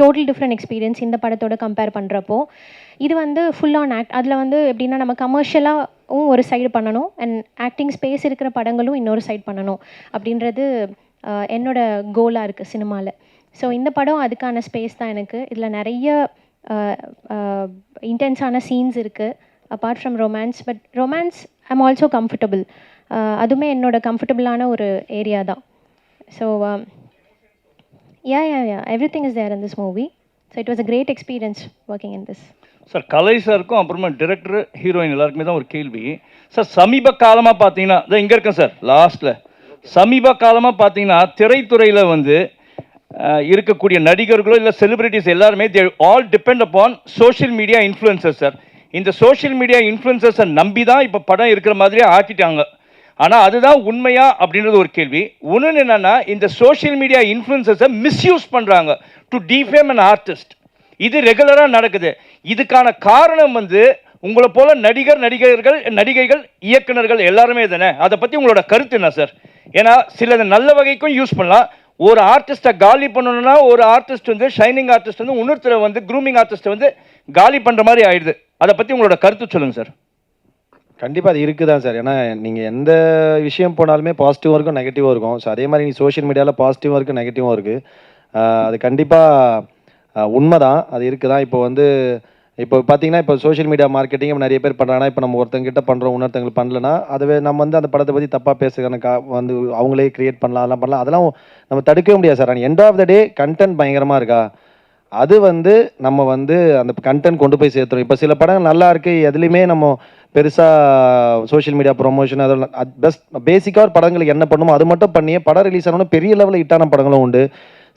total different experience இந்த படத்தோட கம்பேர் பண்ணுறப்போ. இது வந்து ஃபுல் ஆன் ஆக்ட். அதில் வந்து எப்படின்னா நம்ம கமர்ஷியலாகவும் ஒரு சைடு பண்ணணும் அண்ட் ஆக்டிங் ஸ்பேஸ் இருக்கிற படங்களும் இன்னொரு சைடு பண்ணணும் அப்படின்றது என்னோட கோலாக இருக்குது சினிமாவில். ஸோ இந்த படம் அதுக்கான ஸ்பேஸ் தான் எனக்கு. இதில் நிறைய இன்டென்ஸான சீன்ஸ் இருக்குது apart from romance. But romance I'm also comfortable. அதுவுமே என்னோட கம்ஃபர்டபுளான ஒரு ஏரியா தான். So yeah, everything is there in this movie. So it was a great experience working in this. Sir Kalai சாருக்கும் அப்புறமா டிரெக்டர் ஹீரோயின் எல்லாருக்குமே தான் ஒரு கேள்வி சார். சமீப காலமாக பார்த்தீங்கன்னா இதான் இங்கே இருக்கேன் சார் லாஸ்ட்டில். சமீப காலமாக பார்த்தீங்கன்னா திரைத்துறையில் வந்து இருக்கக்கூடிய நடிகர்களோ இல்லை செலிபிரிட்டிஸ் எல்லாருமே they all depend upon social media influencers sir. இந்த சோஷியல் மீடியா இன்ஃப்ளூயன்சர்ஸை நம்பி தான் இப்போ படம் இருக்கிற மாதிரியே ஆக்கிட்டாங்க. ஆனால் அதுதான் உண்மையா அப்படின்றது ஒரு கேள்வி. ஒன்று என்னன்னா இந்த சோஷியல் மீடியா இன்ஃப்ளூயன்சர்ஸை மிஸ்யூஸ் பண்ணுறாங்க டு டிஃபேம் அன் ஆர்டிஸ்ட். இது ரெகுலராக நடக்குது. இதுக்கான காரணம் வந்து உங்களை போல நடிகைகள் இயக்குனர்கள் எல்லாருமே தானே. அதை பற்றி உங்களோட கருத்து என்ன சார்? ஏன்னா சிலது நல்ல வகைக்கும் யூஸ் பண்ணலாம். ஒரு ஆர்டிஸ்ட்டை காலி பண்ணணும்னா ஒரு ஆர்டிஸ்ட் வந்து ஷைனிங் ஆர்டிஸ்ட் வந்து இன்னொருத்தரை வந்து க்ரூமிங் ஆர்டிஸ்ட்டை வந்து காலி பண்ணுற மாதிரி ஆயிடுது. அதை பற்றி உங்களோட கருத்து சொல்லுங்கள் சார். கண்டிப்பாக அது இருக்குது தான் சார். ஏன்னா நீங்கள் எந்த விஷயம் போனாலுமே பாசிட்டிவும் இருக்கும் நெகட்டிவும் இருக்கும். ஸோ அதே மாதிரி நீங்கள் சோஷியல் மீடியாவில் பாசிட்டிவும் இருக்குது நெகட்டிவும் இருக்குது. அது கண்டிப்பாக உண்மை தான், அது இருக்குது தான். இப்போ பார்த்தீங்கன்னா இப்போ சோஷியல் மீடியா மார்க்கெட்டிங் நிறைய பேர் பண்ணுறாங்கன்னா, இப்போ நம்ம ஒருத்தங்கிட்ட பண்ணுறோம் இன்னொருத்தங்களுக்கு பண்ணலன்னா அதுவே நம்ம வந்து அந்த படத்தை பற்றி தப்பாக பேசுகிறதுக்கு வந்து அவங்களே க்ரியேட் பண்ணலாம், அதெல்லாம் பண்ணலாம். அதெல்லாம் நம்ம தடுக்கவே முடியாது சார். ஆனால் end of the day content பயங்கரமாக இருக்கா, அது வந்து நம்ம வந்து அந்த கண்டென்ட் கொண்டு போய் சேர்த்துரும். இப்போ சில படங்கள் நல்லா இருக்குது, எதுலேயுமே நம்ம பெருசாக சோஷியல் மீடியா ப்ரொமோஷன் அதெல்லாம் பேசிக்காக ஒரு படங்களுக்கு என்ன பண்ணுமோ அது மட்டும் பண்ணியே படம் ரிலீஸ் ஆனோன்னா பெரிய லெவலில் ஹிட்டான படங்களும் உண்டு.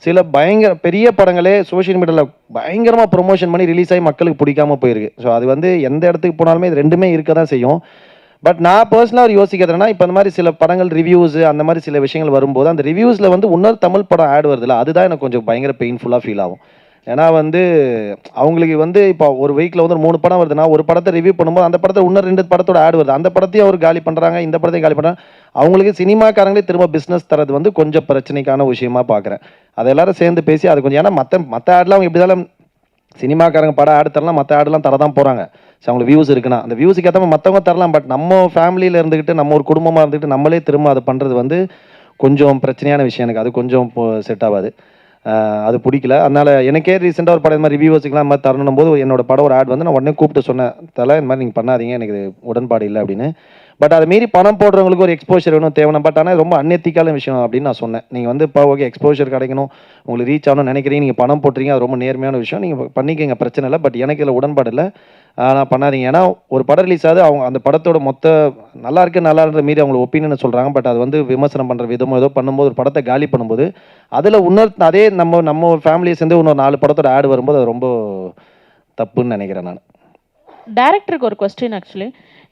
சில பயங்கர பெரிய படங்களே சோஷியல் மீடியாவில் பயங்கரமாக ப்ரொமோஷன் பண்ணி ரிலீஸ் ஆகி மக்களுக்கு பிடிக்காம போயிருக்கு. ஸோ அது வந்து எந்த இடத்துக்கு போனாலுமே இது ரெண்டுமே இருக்க தான் செய்யும். பட் நான் பர்சனலாக ஒரு யோசிக்கிறதுனா, இப்போ அந்த மாதிரி சில படங்கள் ரிவ்யூஸ் அந்த மாதிரி சில விஷயங்கள் வரும்போது அந்த ரிவ்யூஸில் வந்து இன்னொரு தமிழ் படம் ஆட் வருதுல்ல, அதுதான் எனக்கு கொஞ்சம் பயங்கர பெயின்ஃபுல்லாக ஃபீல் ஆகும். ஏன்னா வந்து அவங்களுக்கு வந்து இப்போ ஒரு வீக்கில் வந்து 3 படம் வருதுன்னா ஒரு படத்தை ரிவ்யூ பண்ணும்போது அந்த படத்தை இன்னும் 2 படத்தோட ஆட் வருது, அந்த படத்தையும் அவர் காலி பண்ணுறாங்க, இந்த படத்தையும் காலி பண்ணுறாங்க. அவங்களுக்கு சினிமாக்காரங்களே திரும்ப பிஸ்னஸ் தரது வந்து கொஞ்சம் பிரச்சனைக்கான விஷயமா பார்க்குறேன். அதை எல்லாரும் சேர்ந்து பேசி அது கொஞ்சம், ஏன்னா மற்ற ஆட்லாம் அவங்க எப்படி இருந்தாலும் சினிமாக்காரங்க படம் ஆடு தரலாம், மற்ற ஆடெல்லாம் தரதான் போகிறாங்க. ஸோ அவங்களுக்கு வியூஸ் இருக்குன்னா அந்த வியூஸுக்கு ஏற்ற மற்றவங்க தரலாம். பட் நம்ம ஃபேமிலியில் இருந்துக்கிட்டு நம்ம ஒரு குடும்பமாக இருந்துக்கிட்டு நம்மளே திரும்ப அதை பண்ணுறது வந்து கொஞ்சம் பிரச்சனையான விஷயம். எனக்கு அது கொஞ்சம் செட் ஆகாது, அது பிடிக்கல. அதனால் எனக்கே ரீசெண்டாக ஒரு படம் இந்த மாதிரி ரிவ்யூவர்ஸுக்குலாம் இந்த மாதிரி தரணும் போது என்னோட படம் ஒரு ஆட் வந்து நான் உடனே கூப்பிட்டு சொன்னேன், தலை இந்த மாதிரி நீங்கள் பண்ணாதீங்க, எனக்கு உடன்பாடு இல்லை அப்படின்னு. பட் அதை மீறி பணம் போடுறவங்களுக்கு ஒரு எக்ஸ்போஷர் வேணும் தேவையான. பட் ஆனால் ரொம்ப அன்எத்திக்கான விஷயம் அப்படின்னு நான் சொன்னேன். நீங்கள் வந்து இப்போ ஓகே எக்ஸ்போஷர் கிடைக்கணும், உங்களுக்கு ரீச் ஆகணும்னு நினைக்கிறீங்க, நீங்கள் பணம் போட்டுறீங்க, அது ரொம்ப நேர்மையான விஷயம், நீங்கள் பண்ணிக்கங்க, பிரச்சனை இல்லை. பட் எனக்கு இதில் உடன்பாடு இல்லை, நான் பண்ணாதீங்க. ஏன்னா ஒரு படம் ரிலீஸ் ஆகுது, அவங்க அந்த படத்தோட மொத்த நல்லா இருக்குன்ற மீறி அவங்களோட ஒப்பீனியன் சொல்கிறாங்க. பட் அது வந்து விமர்சனம் பண்ணுற விதமோ ஏதோ பண்ணும்போது ஒரு படத்தை காலி பண்ணும்போது அதில் இன்னொரு அதே நம்ம ஃபேமிலியை சேர்ந்து இன்னொரு 4 படத்தோட ஆடு வரும்போது அது ரொம்ப தப்புன்னு நினைக்கிறேன் நான். டைரக்டருக்கு ஒரு கொஸ்டின். ஆக்சுவலி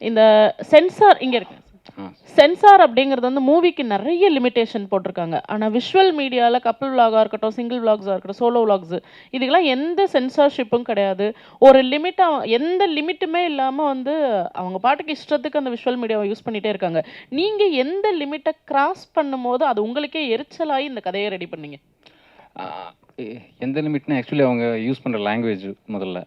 இந்த சென்சார் இங்கே இருக்கு, சென்சார் அப்படிங்கிறது வந்து மூவிக்கு நிறைய லிமிட்டேஷன் போட்டிருக்காங்க. ஆனால் விஷுவல் மீடியாவில் கப்பிள் விலாகாக இருக்கட்டும், சிங்கிள் விலாக்ஸாக இருக்கட்டும், சோலோ விலாக்ஸு, இதுக்கெல்லாம் எந்த சென்சார்ஷிப்பும் கிடையாது. ஒரு லிமிட்டாக எந்த லிமிட்டுமே இல்லாமல் வந்து அவங்க பாட்டுக்கு இஷ்டத்துக்கு அந்த விஷுவல் மீடியாவை யூஸ் பண்ணிகிட்டே இருக்காங்க. நீங்கள் எந்த லிமிட்டை கிராஸ் பண்ணும்போது அது உங்களுக்கே எரிச்சலாகி இந்த கதையை ரெடி பண்ணீங்க? எந்த லிமிட்னா ஆக்சுவலி அவங்க யூஸ் பண்ணுற லாங்குவேஜ் முதல்ல.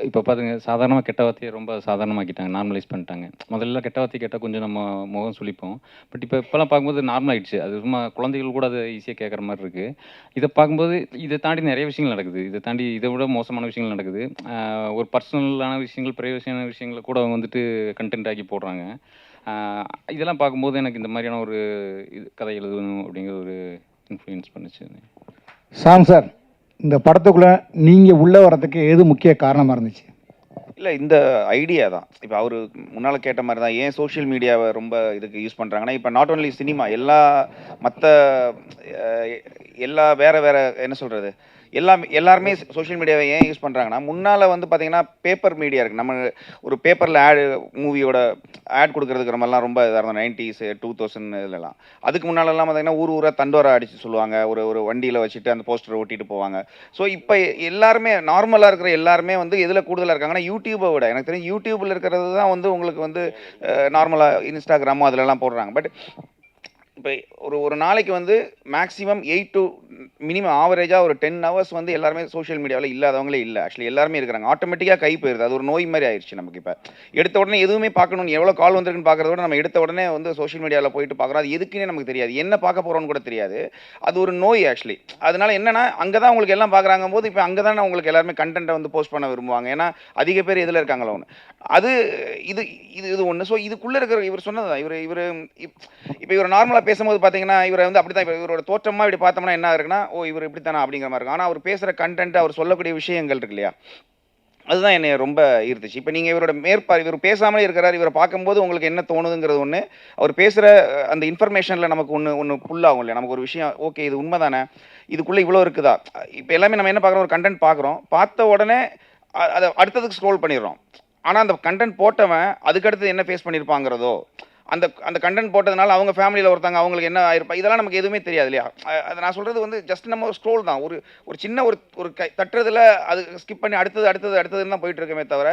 இப்போ பார்த்துங்க, சாதாரணமாக கெட்ட வார்த்தையை ரொம்ப சாதாரணமாக்கிட்டாங்க, நார்மலைஸ் பண்ணிட்டாங்க. முதல்ல கெட்ட வார்த்தை கேட்டால் கொஞ்சம் நம்ம முகம் சுளிப்போம். பட் இப்போலாம் பார்க்கும்போது நார்மல் ஆகிடுச்சு. அது சும்மா குழந்தைகள் கூட அதை ஈஸியாக கேட்குற மாதிரி இருக்குது. இதை பார்க்கும்போது இதை தாண்டி நிறைய விஷயங்கள் நடக்குது. இதை தாண்டி இதை விட மோசமான விஷயங்கள் நடக்குது. ஒரு பர்சனலான விஷயங்கள், ப்ரைவசியான விஷயங்களை கூட அவங்க வந்துட்டு கண்டென்ட் ஆக்கி போடுறாங்க. இதெல்லாம் பார்க்கும்போது எனக்கு இந்த மாதிரியான ஒரு கதை எழுதணும் அப்படிங்கிற ஒரு இன்ஃப்ளூயன்ஸ் பண்ணுச்சு. சாம் சார், இந்த படத்துக்குள்ளே நீங்கள் உள்ளே வரதுக்கு எது முக்கிய காரணமாக இருந்துச்சு? இல்லை, இந்த ஐடியா தான். இப்போ அவர் முன்னால் கேட்ட மாதிரி தான், ஏன் சோஷியல் மீடியாவை ரொம்ப இதுக்கு யூஸ் பண்ணுறாங்கன்னா, இப்போ நாட் ஓன்லி சினிமா, எல்லா வேறு என்ன சொல்கிறது, எல்லாருமே சோஷியல் மீடியாவை ஏன் யூஸ் பண்ணுறாங்கன்னா, முன்னால் வந்து பார்த்தீங்கன்னா பேப்பர் மீடியா இருக்குது. நம்ம ஒரு பேப்பரில் மூவியோட ஆட் கொடுக்குறதுக்கு மாதிரிலாம் ரொம்ப இதாக இருந்தோம் 90s 2000 இதுலலாம். அதுக்கு முன்னாலெல்லாம் பார்த்தீங்கன்னா ஊராக தண்டோரா அடித்து சொல்லுவாங்க, ஒரு வண்டியில் வச்சுட்டு அந்த போஸ்டரை ஓட்டிட்டு போவாங்க. ஸோ இப்போ எல்லாருமே நார்மலாக இருக்கிற எல்லாருமே வந்து எதில் கூடுதலாக இருக்காங்கன்னா, யூடியூப்பை விட எனக்கு தெரியும் யூடியூப்பில் இருக்கிறது தான் வந்து உங்களுக்கு வந்து நார்மலாக இன்ஸ்டாகிராமோ அதிலெல்லாம் போடுறாங்க. பட் இப்போ ஒரு நாளைக்கு வந்து மேக்ஸிமம் 8 to மினிமம் ஆவரேஜாக ஒரு 10 hours வந்து எல்லாருமே சோஷியல் மீடியாவில் இல்லாதவங்களே இல்லை. ஆக்சுவலி எல்லாருமே இருக்கிறாங்க. ஆட்டோமேட்டிக்காக கை போயிருது. அது ஒரு நோய் மாதிரி ஆயிடுச்சு நமக்கு. இப்போ எடுத்த உடனே எதுவுமே பார்க்கணும்னு எவ்வளோ கால் வந்திருக்குன்னு பார்க்குறத விட நம்ம எடுத்த உடனே வந்து சோஷியல் மீடியாவில் போயிட்டு பார்க்குறோம். அது எதுக்குன்னே நமக்கு தெரியாது, என்ன பார்க்க போகிறோன்னு கூட தெரியாது. அது ஒரு நோய் ஆக்சுவலி. அதனால என்னன்னா, அங்கே தான் உங்களுக்கு எல்லாம் பார்க்குறாங்க போது இப்போ அங்கே தான் உங்களுக்கு எல்லாருமே கண்டென்ட்டை வந்து போஸ்ட் பண்ண விரும்புவாங்க. ஏன்னா அதிக பேர் இதில் இருக்காங்களோ ஒன்று. அது இது இது இது ஒன்று. ஸோ இதுக்குள்ளே இருக்கிற இவர் சொன்னது தான். இப்போ இவர் நார்மலாக பேசும்போது பார்த்தீங்கன்னா இவரை வந்து அப்படி தான், இப்போ இவரோட தோற்றமாக இப்படி பார்த்தோம்னா என்ன இருக்குன்னா, ஓ இவர் இப்படி தானே அப்படிங்கிற மாதிரி இருக்கும். ஆனால் அவர் பேசுகிற கண்டென்ட், அவர் சொல்லக்கூடிய விஷயங்கள் இருக்கு இல்லையா, அதுதான் என்னை ரொம்ப ஈர்த்துச்சு. இப்போ நீங்கள் இவரோட இவர் பேசாமலே இருக்கிறார், இவரை பார்க்கும்போது உங்களுக்கு என்ன தோணுதுங்கிறது ஒன்று, அவர் பேசுகிற அந்த இன்ஃபர்மேஷனில் நமக்கு ஒன்று புல்லாகும் இல்லையா, நமக்கு ஒரு விஷயம் ஓகே இது உண்மை தானே, இதுக்குள்ளே இவ்வளோ இருக்குதா. இப்போ எல்லாமே நம்ம என்ன பார்க்குறோம், ஒரு கண்டென்ட் பார்க்குறோம், பார்த்த உடனே அதை அடுத்ததுக்கு ஸ்க்ரோல் பண்ணிடுறோம். ஆனால் அந்த கண்டென்ட் போட்டவன் அதுக்கடுத்து என்ன ஃபேஸ் பண்ணியிருப்பாங்கிறதோ, அந்த கண்டென்ட் போட்டதுனால அவங்க ஃபேமிலியில் ஒருத்தங்க அவங்களுக்கு என்ன ஆயிருப்பா, இதெல்லாம் நமக்கு எதுவுமே தெரியாது இல்லையா. அதை நான் சொல்கிறது வந்து ஜஸ்ட் நம்ம ஒரு ஸ்க்ரோல் தான், ஒரு சின்ன ஒரு தட்டுறதுல அது ஸ்கிப் பண்ணி அடுத்ததுன்னு தான் போயிட்டு இருக்கமே தவிர,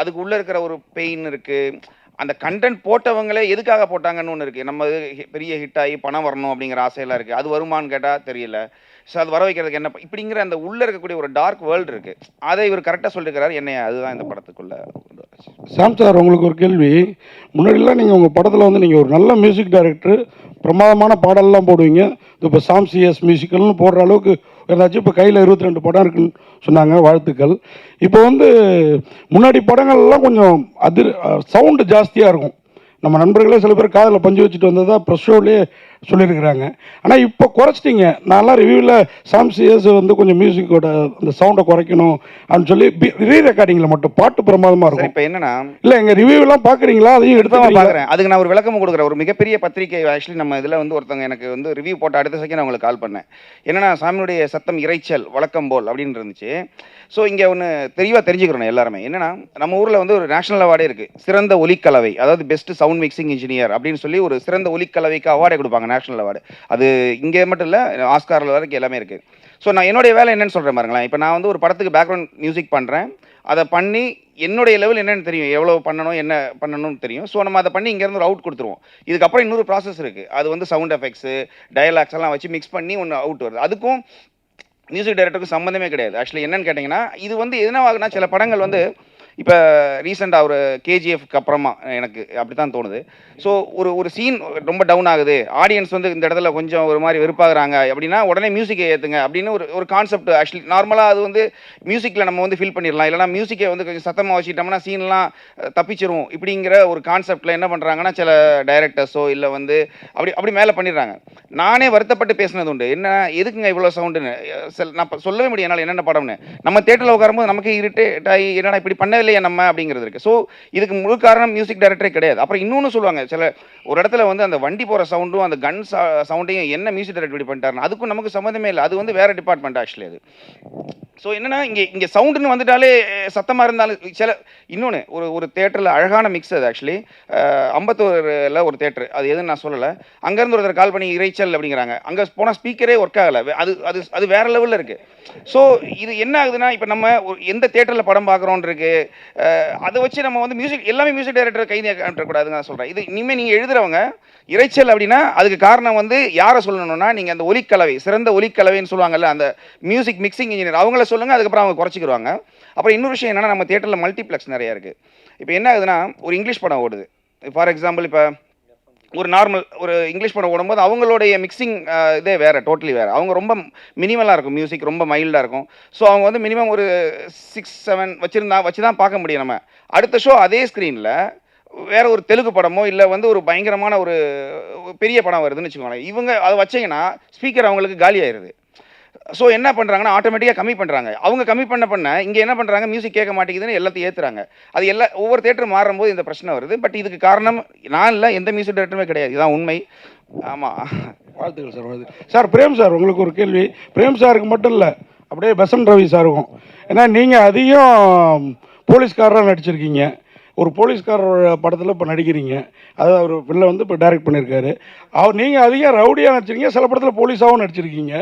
அதுக்கு உள்ளே இருக்கிற ஒரு பெயின் இருக்குது. அந்த கண்டென்ட் போட்டவங்களே எதுக்காக போட்டாங்கன்னு ஒன்று இருக்குது. நம்ம பெரிய ஹிட் ஆகி பணம் வரணும் அப்படிங்கிற ஆசையெல்லாம் இருக்குது. அது வருமானு கேட்டால் தெரியல. ஸோ அது வர வைக்கிறதுக்கு என்ன இப்படிங்கிற அந்த உள்ளே இருக்கக்கூடிய ஒரு டார்க் வேர்ல்டு இருக்குது. அதை இவர் கரெக்டாக சொல்லியிருக்கிறார். என்னைய அதுதான் இந்த படத்துக்குள்ளே. சாம் சார், உங்களுக்கு ஒரு கேள்வி. முன்னாடிலாம் நீங்கள் உங்கள் படத்தில் வந்து நீங்கள் ஒரு நல்ல மியூசிக் டைரக்டர், பிரமாதமான பாடல்லாம் போடுவீங்க. இப்போ சாம் சிஎஸ் மியூசிக்கல்னு போடுற அளவுக்கு ஏதாச்சும் இப்போ கையில் 22 படம் இருக்குன்னு சொன்னாங்க, வாழ்த்துக்கள். இப்போ வந்து முன்னாடி படங்கள்லாம் கொஞ்சம் சவுண்டு ஜாஸ்தியாக இருக்கும். நம்ம நண்பர்களே சில பேர் காதில் பஞ்சு வச்சுட்டு வந்ததா ப்ரெஸ் ஷோவிலே சொல்லியிருக்கிறாங்க. ஆனால் இப்போ குறைச்சிட்டிங்க. நான்லாம் ரிவ்யூவில் சாம் சிஎஸ் வந்து கொஞ்சம் மியூசிக்கோட அந்த சவுண்டை குறைக்கணும் அப்படின்னு சொல்லி ரீ ரெக்கார்டிங்கில் மட்டும் பாட்டு பிரமாதமாக இருக்கும். இப்போ என்னன்னா, இல்லை எங்கள் ரிவ்யூலாம் பார்க்குறீங்களா, அதையும் எடுத்து பார்க்குறேன். அதுக்கு நான் ஒரு விளக்கம் கொடுக்குறேன். ஒரு மிகப்பெரிய பத்திரிகை ஆக்சுவலி நம்ம இதில் வந்து ஒருத்தவங்க எனக்கு வந்து ரிவ்யூ போட்ட அடுத்த செகண்ட் அவங்களுக்கு கால் பண்ணேன். என்னன்னா, சாமியுடைய சத்தம் இறைச்சல் வழக்கம் போல் அப்படின்னு இருந்துச்சு. ஸோ இங்கே ஒன்று தெளிவாக தெரிஞ்சுக்கிறோம் எல்லாருமே. என்னன்னா, நம்ம ஊரில் வந்து ஒரு நேஷனல் அவார்டே இருக்குது, சிறந்த ஒலிக்கலவை, அதாவது பெஸ்ட் சவுண்ட் மிக்சிங் இன்ஜினியர் அப்படின்னு சொல்லி ஒரு சிறந்த ஒலிக்கலவைக்கு அவார்டே கொடுப்பாங்க, நேஷனல் அவார்டு. அது இங்கே மட்டும் இல்லை, ஆஸ்காரில் வரைக்கும் எல்லாமே இருக்குது. ஸோ நான் என்னுடைய வேலை என்னன்னு சொல்கிறேன் பாருங்களேன். இப்போ நான் வந்து ஒரு படத்துக்கு பேக்ரவுண்ட் மியூசிக் பண்ணுறேன். அதை பண்ணி என்னுடைய லெவல் என்னென்னு தெரியும், எவ்வளோ பண்ணணும் என்ன பண்ணணும்னு தெரியும். ஸோ நம்ம அதை பண்ணி இங்கேருந்து ஒரு அவுட் கொடுத்துருவோம். இதுக்கப்புறம் இன்னொரு ப்ராசஸ் இருக்குது. அது வந்து சவுண்ட் எஃபெக்ட்ஸு, டயலாக்ஸ் எல்லாம் வச்சு மிக்ஸ் பண்ணி ஒன்று அவுட் வருது. அதுக்கும் மியூசிக் டைரக்டருக்கு சம்மந்தமே கிடையாது. ஆக்சுவலி என்னன்னு கேட்டிங்கன்னா, இது வந்து எதனாகுனா, சில படங்கள் வந்து இப்போ ரீசெண்டாக ஒரு கேஜிஎஃப்க்கு அப்புறமா எனக்கு அப்படி தான் தோணுது. ஸோ ஒரு சீன் ரொம்ப டவுன் ஆகுது, ஆடியன்ஸ் வந்து இந்த இடத்துல கொஞ்சம் ஒரு மாதிரி வெறுப்பாகிறாங்க அப்படின்னா உடனே மியூசிக்கை ஏற்றுங்க அப்படின்னு ஒரு கான்செப்ட். ஆக்சுவலி நார்மலாக அது வந்து மியூசிக்கில் நம்ம வந்து ஃபில் பண்ணிடலாம். இல்லைனா மியூசிக்கை வந்து கொஞ்சம் சத்தமாக வச்சுக்கிட்டோம்னா சீன்லாம் தப்பிச்சிரும் இப்படிங்கிற ஒரு கான்செப்டில் என்ன பண்ணுறாங்கன்னா, சில டைரக்டர்ஸோ இல்லை வந்து அப்படி மேலே பண்ணிடுறாங்க. நானே வருத்தப்பட்டு பேசினது உண்டு. என்ன எதுக்குங்க இவ்வளோ சவுண்டுன்னு. நான் சொல்லவே முடியும் என்னால் என்னென்ன படம்னு. நம்ம தேட்டரில் உட்காரும்போது நமக்கு இரிட்டேட் ஆகி என்னடா இப்படி பண்ணவே இல்லையா நம்ம அப்படிங்கிறது இருக்குது. ஸோ இதுக்கு முழு காரணம் மியூசிக் டைரக்டரே கிடையாது. அப்புறம் இன்னொன்று சொல்லுவாங்க, சில ஒரு இடத்துல வந்து அந்த வண்டி போகிற சவுண்டும் அந்த கன் சவுண்டையும் என்ன மியூசிக் டைரக்டர் இப்படி பண்ணிட்டாருன்னு, அதுக்கும் நமக்கு சம்மந்தமே இல்லை. அது வந்து வேறு டிபார்ட்மெண்ட் ஆக்சுவலி. அது ஸோ என்னன்னா இங்கே சவுண்டுன்னு வந்துட்டாலே சத்தமாக இருந்தாலும் சில இன்னொன்று ஒரு தேட்டரில் அழகான மிக்ஸ் அது ஆக்சுவலி அம்பத்தூரில் ஒரு தேட்டர், அது எதுன்னு நான் சொல்லலை. அங்கேருந்து ஒருத்தர் கால் பண்ணி இறைச்சல் அப்படிங்கிறாங்க, அங்கே போனால் ஸ்பீக்கரே ஒர்க் ஆகலை. அது வேறு லெவலில் இருக்குது. ஸோ இது என்ன ஆகுதுன்னா, இப்போ நம்ம எந்த தேட்டரில் படம் பார்க்குறோன்னு இருக்கு, அதை வச்சு நம்ம வந்து மியூசிக் எல்லாமே மியூசிக் டைரக்டர் கைது காட்டக்கூடாதுன்னு நான் சொல்கிறேன். இது இனிமேல் நீங்கள் எழுதுறவங்க இறைச்சல் அப்படின்னா அதுக்கு காரணம் வந்து யாரை சொல்லணும்னா, நீங்கள் அந்த ஒலிக்கலவை, சிறந்த ஒலிக்கலவைன்னு சொல்லுவாங்கல்ல, அந்த மியூசிக் மிக்சிங் இன்ஜினியர் அவங்கள சொல்லுங்கள், அதுக்கப்புறம் அவங்க குறைச்சிக்கிடுவாங்க. அப்புறம் இன்னொரு விஷயம் என்னென்னா, நம்ம தேட்டரில் மல்டிப்ளெக்ஸ் நிறையா இருக்குது. இப்போ என்ன ஆகுதுன்னா, ஒரு இங்கிலீஷ் படம் ஓடுது, ஃபார் எக்ஸாம்பிள் இப்போ ஒரு நார்மல் ஒரு இங்கிலீஷ் படம் ஓடும்போது அவங்களுடைய மிக்சிங் இதே வேறு, டோட்டலி வேறு. அவங்க ரொம்ப மினிமலாக இருக்கும், மியூசிக் ரொம்ப மைல்டாக இருக்கும். ஸோ அவங்க வந்து மினிமம் ஒரு 6-7 வச்சு தான் பார்க்க முடியும். நம்ம அடுத்த ஷோ அதே ஸ்க்ரீனில் வேறு ஒரு தெலுங்கு படமோ இல்லை வந்து ஒரு பயங்கரமான ஒரு பெரிய படம் வருதுன்னு வச்சுக்கோங்களேன், இவங்க அதை வச்சிங்கன்னா ஸ்பீக்கர் அவங்களுக்கு காலி ஆயிடுது. ஸோ என்ன பண்ணுறாங்கன்னா, ஆட்டோமேட்டிக்காக கம்மி பண்ணுறாங்க. அவங்க கம்மி பண்ண இங்கே என்ன பண்ணுறாங்க, மியூசிக் கேட்க மாட்டேங்குதுன்னு எல்லாத்தையும் ஏற்றுறாங்க. அது ஒவ்வொரு தேட்டரும் மாறும்போது இந்த பிரச்சனை வருது. பட் இதுக்கு காரணம் நான் இல்லை, எந்த மியூசிக் டேரக்டருமே கிடையாது, இதுதான் உண்மை. ஆமாம், வாழ்த்துக்கள் சார், வாழ்த்து சார். பிரேம் சார், உங்களுக்கு ஒரு கேள்வி. பிரேம் சாருக்கு மட்டும் இல்லை, அப்படியே பெசன்ட் ரவி சாருக்கும். ஏன்னா நீங்கள் அதிகம் போலீஸ்காரராக நடிச்சிருக்கீங்க, ஒரு போலீஸ்காரர் படத்தில் இப்போ நடிக்கிறீங்க, அது அவர் பிள்ளை வந்து இப்போ டைரக்ட் பண்ணியிருக்காரு. நீங்கள் அதிகம் ரவுடியாக நடிச்சிருக்கீங்க, சில படத்தில் போலீஸாகவும் நடிச்சிருக்கீங்க.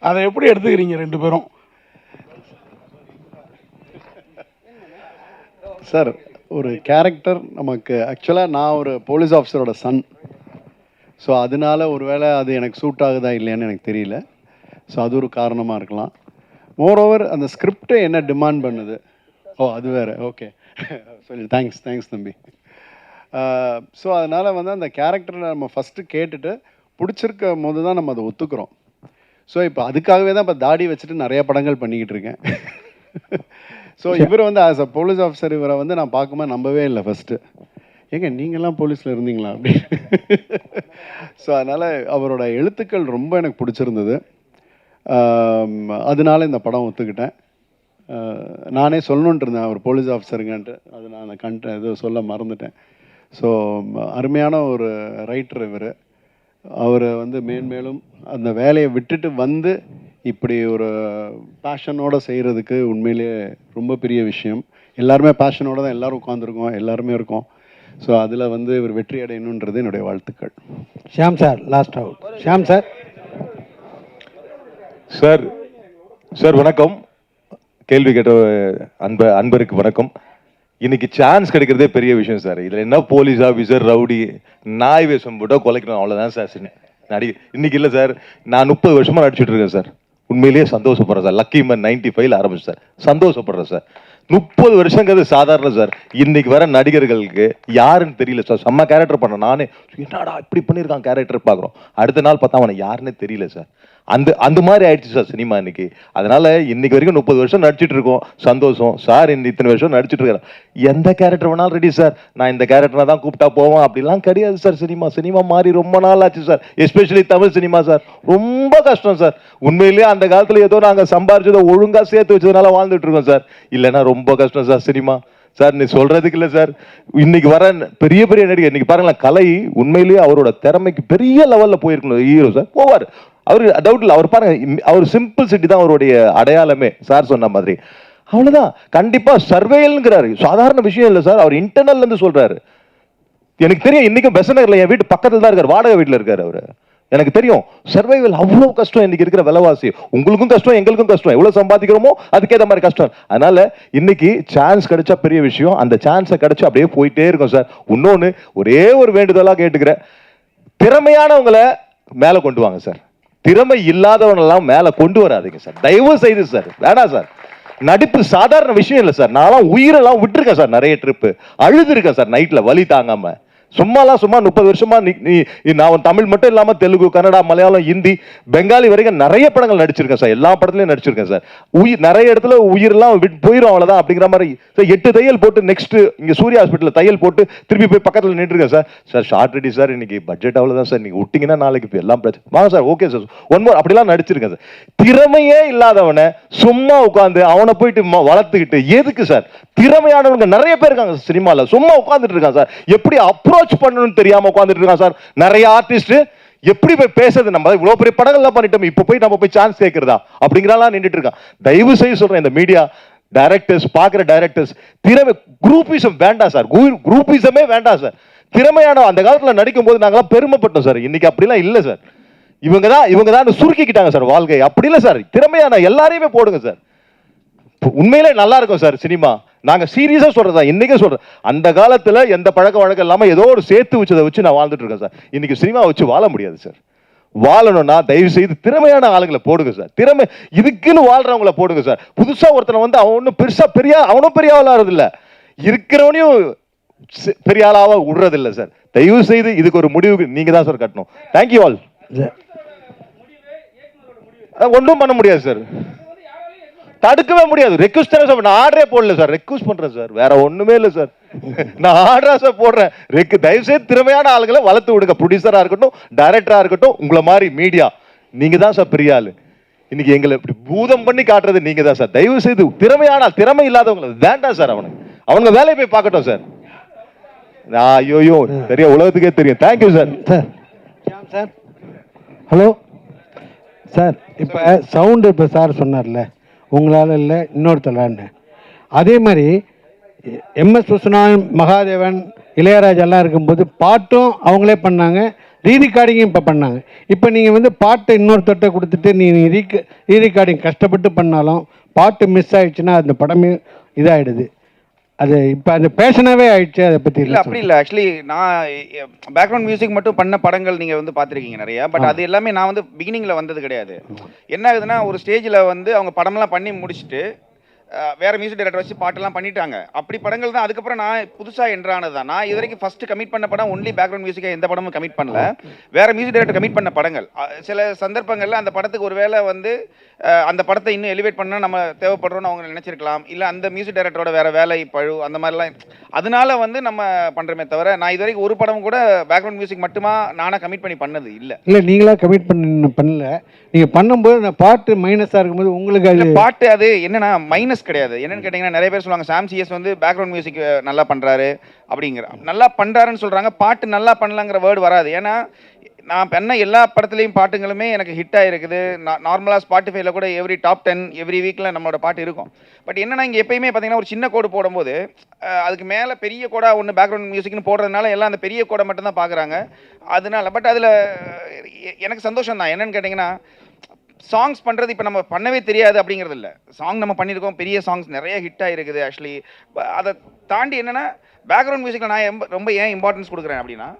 அதை எப்படி எடுத்துக்கிறீங்க ரெண்டு பேரும்? சார், ஒரு கேரக்டர் நமக்கு ஆக்சுவலாக நான் ஒரு போலீஸ் ஆஃபீஸரோட சன். ஸோ அதனால ஒருவேளை அது எனக்கு சூட் ஆகுதா இல்லையான்னு எனக்கு தெரியல. ஸோ அது ஒரு காரணமாக இருக்கலாம். மோரோவர் அந்த ஸ்கிரிப்டை என்ன டிமாண்ட் பண்ணுது, அது வேறு. ஓகே, சொல்லி தேங்க்ஸ் தம்பி. ஸோ அதனால் வந்து அந்த கேரக்டரை நம்ம ஃபஸ்ட்டு கேட்டுட்டு பிடிச்சிருக்க போது தான் நம்ம அதை ஒத்துக்கிறோம். ஸோ இப்போ அதுக்காகவே தான் இப்போ தாடி வச்சுட்டு நிறைய படங்கள் பண்ணிக்கிட்டு இருக்கேன். ஸோ இவர் வந்து ஆஸ் அ போலீஸ் ஆஃபீஸர் இவரை வந்து நான் பார்க்கும்போது நம்பவே இல்லை ஃபஸ்ட்டு. ஏங்க நீங்கள்லாம் போலீஸில் இருந்தீங்களா அப்படி. ஸோ அதனால் அவரோட எழுத்துக்கள் ரொம்ப எனக்கு பிடிச்சிருந்தது. அதனால இந்த படம் ஒத்துக்கிட்டேன். நானே சொல்லணுன்ட்டு இருந்தேன் அவர் போலீஸ் ஆஃபீஸருங்கன்ட்டு, அது நான் இது சொல்ல மறந்துட்டேன். ஸோ அருமையான ஒரு ரைட்டர் இவர். அவர் வந்து மேன்மேலும் அந்த வேலையை விட்டுட்டு வந்து இப்படி ஒரு பேஷனோடு செய்கிறதுக்கு உண்மையிலேயே ரொம்ப பெரிய விஷயம். எல்லாருமே பேஷனோடு தான் எல்லோரும் உட்காந்துருக்கோம், எல்லாருமே இருக்கோம். ஸோ அதில் வந்து இவர் வெற்றி அடையணுன்றது என்னுடைய வாழ்த்துக்கள். Shyam sir, last out. Shyam sir. Sir வணக்கம். கேள்வி கேட்ட அன்பருக்கு வணக்கம். இன்னைக்கு சான்ஸ் கிடைக்கிறதே பெரிய விஷயம் சார். இதில் என்ன போலீஸ் ஆஃபீஸர், ரவுடி, நாய் வேஷம் போட்டால் குலைக்கணும், அவ்வளோதான் சார் இன்னைக்கு இல்லை சார். நான் 30 வருஷமாக நடிச்சுட்டு இருக்கேன் சார். உண்மையிலேயே சந்தோஷப்படுறேன் சார். லக்கி மேன் 95 ஆரம்பிச்சு சார். சந்தோஷப்படுறேன் சார். 30 வருஷங்கிறது சாதாரண சார். இன்னைக்கு வர நடிகர்களுக்கு யாருன்னு தெரியல சார். செம்ம கேரக்டர் பண்ண நானே என்னடா இப்படி பண்ணியிருக்கான் கேரக்டர் பார்க்குறோம், அடுத்த நாள் பார்த்தா அவனை யாருன்னே தெரியல சார். அந்த மாதிரி ஆயிடுச்சு சார் சினிமா இன்னைக்கு. அதனால இன்னைக்கு வரைக்கும் 30 வருஷம் நடிச்சுட்டு இருக்கோம், சந்தோஷம் சார். இத்தனை வருஷம் நடிச்சுட்டு இருக்கிறேன், எந்த கேரக்டர் வேணாலும் ரெடி சார். நான் இந்த கேரக்டரை தான் கூப்பிட்டா போவோம் அப்படிலாம் கிடையாது சார். சினிமா மாறி ரொம்ப நாள் ஆச்சு sir. Especially Tamil cinema sir ரொம்ப கஷ்டம் சார். உண்மையிலேயே அந்த காலத்துல ஏதோ நாங்கள் சம்பாரிச்சதை ஒழுங்கா சேர்த்து வச்சதுனால வாழ்ந்துட்டு இருக்கோம் சார். இல்லைன்னா ரொம்ப கஷ்டம் சார் சினிமா சார். நீ சொல்றதுக்கு இல்லை சார். இன்னைக்கு வர பெரிய நடிகர் இன்னைக்கு பாருங்களேன், கலை உண்மையிலேயே அவரோட திறமைக்கு பெரிய லெவல்ல போயிருக்கணும் ஹீரோ சார். போவார் அவர், டவுட் இல்லை. அவர் பாருங்க, அவர் சிம்பிள் சிட்டி தான் அவருடைய அடையாளமே சார் சொன்ன மாதிரி. அவ்வளவுதான். கண்டிப்பா சர்வேல்ங்கிறாரு, சாதாரண விஷயம் இல்லை சார். அவர் இன்டர்னல்ல இருந்து சொல்றாரு. எனக்கு தெரியும், இன்னைக்கும் பெசநகர்ல என் வீட்டு பக்கத்துல தான் இருக்காரு, வாடகை வீட்டுல இருக்காரு அவரு. எனக்கு தெரியும் சர்வைவல் அவ்வளவு கஷ்டம் இன்னைக்கு இருக்கிற விலைவாசி. உங்களுக்கும் கஷ்டம், எங்களுக்கும் கஷ்டம். எவ்வளவு சம்பாதிக்கிறோமோ அதுக்கேற்ற மாதிரி கஷ்டம். அதனால இன்னைக்கு சான்ஸ் கிடைச்சா பெரிய விஷயம். அந்த சான்ஸை கிடைச்சு அப்படியே போயிட்டே இருக்கும் சார். இன்னொன்னு ஒரே ஒரு வேண்டுதலா கேட்டுக்கிறேன், திறமையானவங்களை மேல கொண்டு வாங்க சார். திறமை இல்லாதவனெல்லாம் மேல கொண்டு வராதுங்க சார், தயவு செய்து சார். வேணாம் சார். நடிப்பு சாதாரண விஷயம் இல்லை சார். நான்லாம் உயிரெல்லாம் விட்டுருக்கேன் சார், நிறைய ட்ரிப்பு அழுது இருக்கேன் சார் நைட்ல வலி தாங்காம. சும்மா 30 வருஷமா நான் தமிழ் மட்டும் இல்லாம தெலுங்கு, கன்னடா, மலையாளம், ஹிந்தி, பெங்காலி வரைக்கும் நிறைய படங்கள் நடிச்சிருக்கேன் சார். எல்லா படத்துலயும் நடிச்சிருக்கேன் சார். நிறைய இடத்துல உயிரெல்லாம் போயிடும், அவ்வளவுதான் அப்படிங்கிற மாதிரி. 8 தையல் போட்டு நெக்ஸ்ட் இங்க சூர்யா ஹாஸ்பிட்டல் தையல் போட்டு திருப்பி போய் பக்கத்துல நின்றுருக்கேன் sir. Sir shot ready sir, இன்னைக்கு பட்ஜெட் அவ்வளவுதான் சார். நீங்க விட்டீங்கன்னா நாளைக்கு இப்போ எல்லாம் பிரச்சனை. வாங்க sir, okay sir, one more அப்படிலாம் நடிச்சிருக்கேன் சார். திறமையே இல்லாதவனை சும்மா உட்காந்து அவனை போயிட்டு வளர்த்துக்கிட்டு எதுக்கு சார்? திறமையானவங்க நிறைய பேர் இருக்காங்க சினிமால, சும்மா உட்காந்துட்டு இருக்காங்க சார். எப்படி அப்ரோச் பண்ணணும்னு தெரியாம உட்காந்துட்டு இருக்காங்க சார் நிறைய ஆர்டிஸ்ட். எப்படி போய் பேசுறது? நம்ம இவ்வளவு பெரிய படங்கள்லாம் பண்ணிட்டோம், இப்போ போய் நம்ம போய் சான்ஸ் கேட்கறதா அப்படிங்கிறாலாம் நின்றுட்டு இருக்கான். தயவு செய்து சொல்றேன், இந்த மீடியா டைரக்டர்ஸ், பார்க்குற டைரக்டர்ஸ், திறமை குரூப்பிசம் வேண்டாம் சார், குரூப்பிசமே வேண்டாம் சார். திறமையான அந்த காலத்தில் நடிக்கும் போது நாங்களாம் பெருமைப்பட்டோம் சார். இன்னைக்கு அப்படிலாம் இல்லை சார். இவங்க தான் சுருக்கிக்கிட்டாங்க சார் வாழ்க்கை. அப்படி இல்லை சார், திறமையான எல்லாரையுமே போடுங்க சார். உண்மையிலே நல்லா இருக்கும் சார் சினிமா. நாங்க சீரியஸா சொல்றதா, இன்னைக்கே சொல்றேன். அந்த காலத்துல எந்த பழக்க வழக்கம் இல்லாம ஏதோ ஒரு சேர்த்து வச்சதை வச்சு நான் வாழ்ந்துட்டு இருக்கேன் சார். இன்னைக்கு சினிமா வச்சு வாழ முடியாது சார். வாழணும்னா தயவு செய்து திறமையான ஆளுங்களை போடுங்க சார். திறமை இதுக்குன்னு வாழ்றவங்கள போடுங்க சார். புதுசா ஒருத்தனை வந்து அவன் ஒன்றும் பெருசா அவனும் பெரிய ஆளாறது இல்லை, இருக்கிறவனையும் பெரிய ஆளாவா விடுறது இல்லை சார். தயவு செய்து இதுக்கு ஒரு முடிவுக்கு நீங்க தான் சார் கட்டணும். Thank you all. ஒன்றும் பண்ண முடியாது சார், தடுக்கவே முடியாது. ரெக்வஸ்ட் தானே சார், நான் ஆர்டரே போடல சார், ரெக்வஸ்ட் பண்றேன் சார், வேற ஒண்ணுமே இல்லை சார். நான் ஆர்டரா சார் போடுறேன். தயவு செய்து திறமையான ஆளுங்களை வளர்த்து விடுங்க. ப்ரொடியூசரா இருக்கட்டும், டைரக்டரா இருக்கட்டும், உங்களை மாதிரி மீடியா நீங்க தான் சார் பெரிய ஆளு. இன்னைக்கு எங்களை இப்படி பூதம் பண்ணி காட்டுறது நீங்க தான் சார். தயவு செய்து திறமையான திறமை இல்லாதவங்களை வேண்டாம் சார். அவனுங்க வேலையை போய் பார்க்கட்டும் சார். ஐயோ தெரியும், உலகத்துக்கே தெரியும். Thank you sir. Sir hello sir, இப்போ சவுண்டு இப்போ சார் சொன்னார்ல, உங்களால் இல்லை இன்னொருத்தலான்னு, அதே மாதிரி எம்எஸ் விஸ்வநாதன், மகாதேவன், இளையராஜெல்லாம் இருக்கும்போது பாட்டும் அவங்களே பண்ணாங்க, ரீரெக்கார்டிங்கும் இப்போ பண்ணாங்க. இப்போ நீங்கள் வந்து பாட்டை இன்னொருத்தட்ட கொடுத்துட்டு நீங்கள் ரீரெக்கார்டிங் கஷ்டப்பட்டு பண்ணாலும் பாட்டு மிஸ் ஆயிடுச்சுன்னா அந்த படமே இதாகிடுது. அது இப்போ அந்த பேஷனாகவே ஆயிடுச்சு. அதை பற்றி இல்லை, அப்படி இல்லை. ஆக்சுவலி நான் பேக்ரவுண்ட் மியூசிக் மட்டும் பண்ண படங்கள் நீங்கள் வந்து பார்த்துருக்கீங்க நிறையா. பட் அது எல்லாமே நான் வந்து பிகினிங்கில் வந்தது கிடையாது. என்ன ஆகுதுன்னா, ஒரு ஸ்டேஜில் வந்து அவங்க படம்லாம் பண்ணி முடிச்சுட்டு வேறு மியூசிக் டைரக்டர் வச்சு பாட்டெல்லாம் பண்ணிட்டாங்க. அப்படி படங்கள் தான் அதுக்கப்புறம் நான் புதுசாக என்ட்ரானது தான். நான் இது வரைக்கும் ஃபஸ்ட்டு கமிட் பண்ண படம் ஒன்லி பேக்ரவுண்ட் மியூசிக்காக எந்த படமும் கமிட் பண்ணல. வேறு மியூசிக் டைரக்டர் கமிட் பண்ண படங்கள். சில சந்தர்ப்பங்களில் அந்த படத்துக்கு ஒரு வேளை வந்து அந்த படத்தை இன்னும் எலிவேட் பண்ணால் நம்ம தேவைப்படுறோன்னு அவங்க நினச்சிருக்கலாம். இல்லை அந்த மியூசிக் டைரக்டரோட வேறு வேலை பழு அந்த மாதிரிலாம், அதனால வந்து நம்ம பண்ணுறமே தவிர நான் இது வரைக்கும் ஒரு படம் கூட பேக்ரவுண்ட் மியூசிக் மட்டுமா நானாக கமிட் பண்ணி பண்ணது இல்லை. இல்லை, நீங்களாக கமிட் பண்ணல. நீங்கள் பண்ணும்போது அந்த பாட்டு மைனஸாக இருக்கும்போது உங்களுக்கு அது பாட்டு அது என்னன்னா மைனஸ் கிடையாது. என்னன்னு கேட்டிங்கன்னா, நிறைய பேர் சொல்லுவாங்க சாம் சிஎஸ் வந்து பேக்ரவுண்ட் மியூசிக் நல்லா பண்ணுறாரு அப்படிங்கிற, நல்லா பண்ணுறாருன்னு சொல்கிறாங்க. பாட்டு நல்லா பண்ணலங்கிற வேர்டு வராது. ஏன்னா நான் பண்ண எல்லா படத்துலையும் பாட்டுங்களுமே எனக்கு ஹிட் ஆகிருக்குது. நார்மலாக ஸ்பாட்டிஃபைல கூட எவ்ரி டாப் 10 எவ்ரி வீக்கில் நம்மளோட பாட்டு இருக்கும். பட் என்னன்னா, இங்கே எப்பயுமே பார்த்தீங்கன்னா ஒரு சின்ன கோடு போடும்போது அதுக்கு மேலே பெரிய கோடா ஒன்று பேக்ரவுண்ட் மியூசிக்னு போடுறதுனால எல்லாம் அந்த பெரிய கோடை மட்டும்தான் பார்க்குறாங்க. அதனால பட் அதில் எனக்கு சந்தோஷம் தான். என்னன்னு கேட்டிங்கன்னா, சாங்ஸ் பண்ணுறது இப்போ நம்ம பண்ணவே தெரியாது அப்படிங்கிறது இல்லை. சாங் நம்ம பண்ணியிருக்கோம், பெரிய சாங்ஸ் நிறைய ஹிட் ஆகிருக்குது. ஆக்சுவலி அதை தாண்டி என்னென்னா, பேக்ரவுண்ட் மியூசிக்கில் நான் ரொம்ப ஏன் இம்பார்ட்டன்ஸ் கொடுக்குறேன் அப்படின்னா,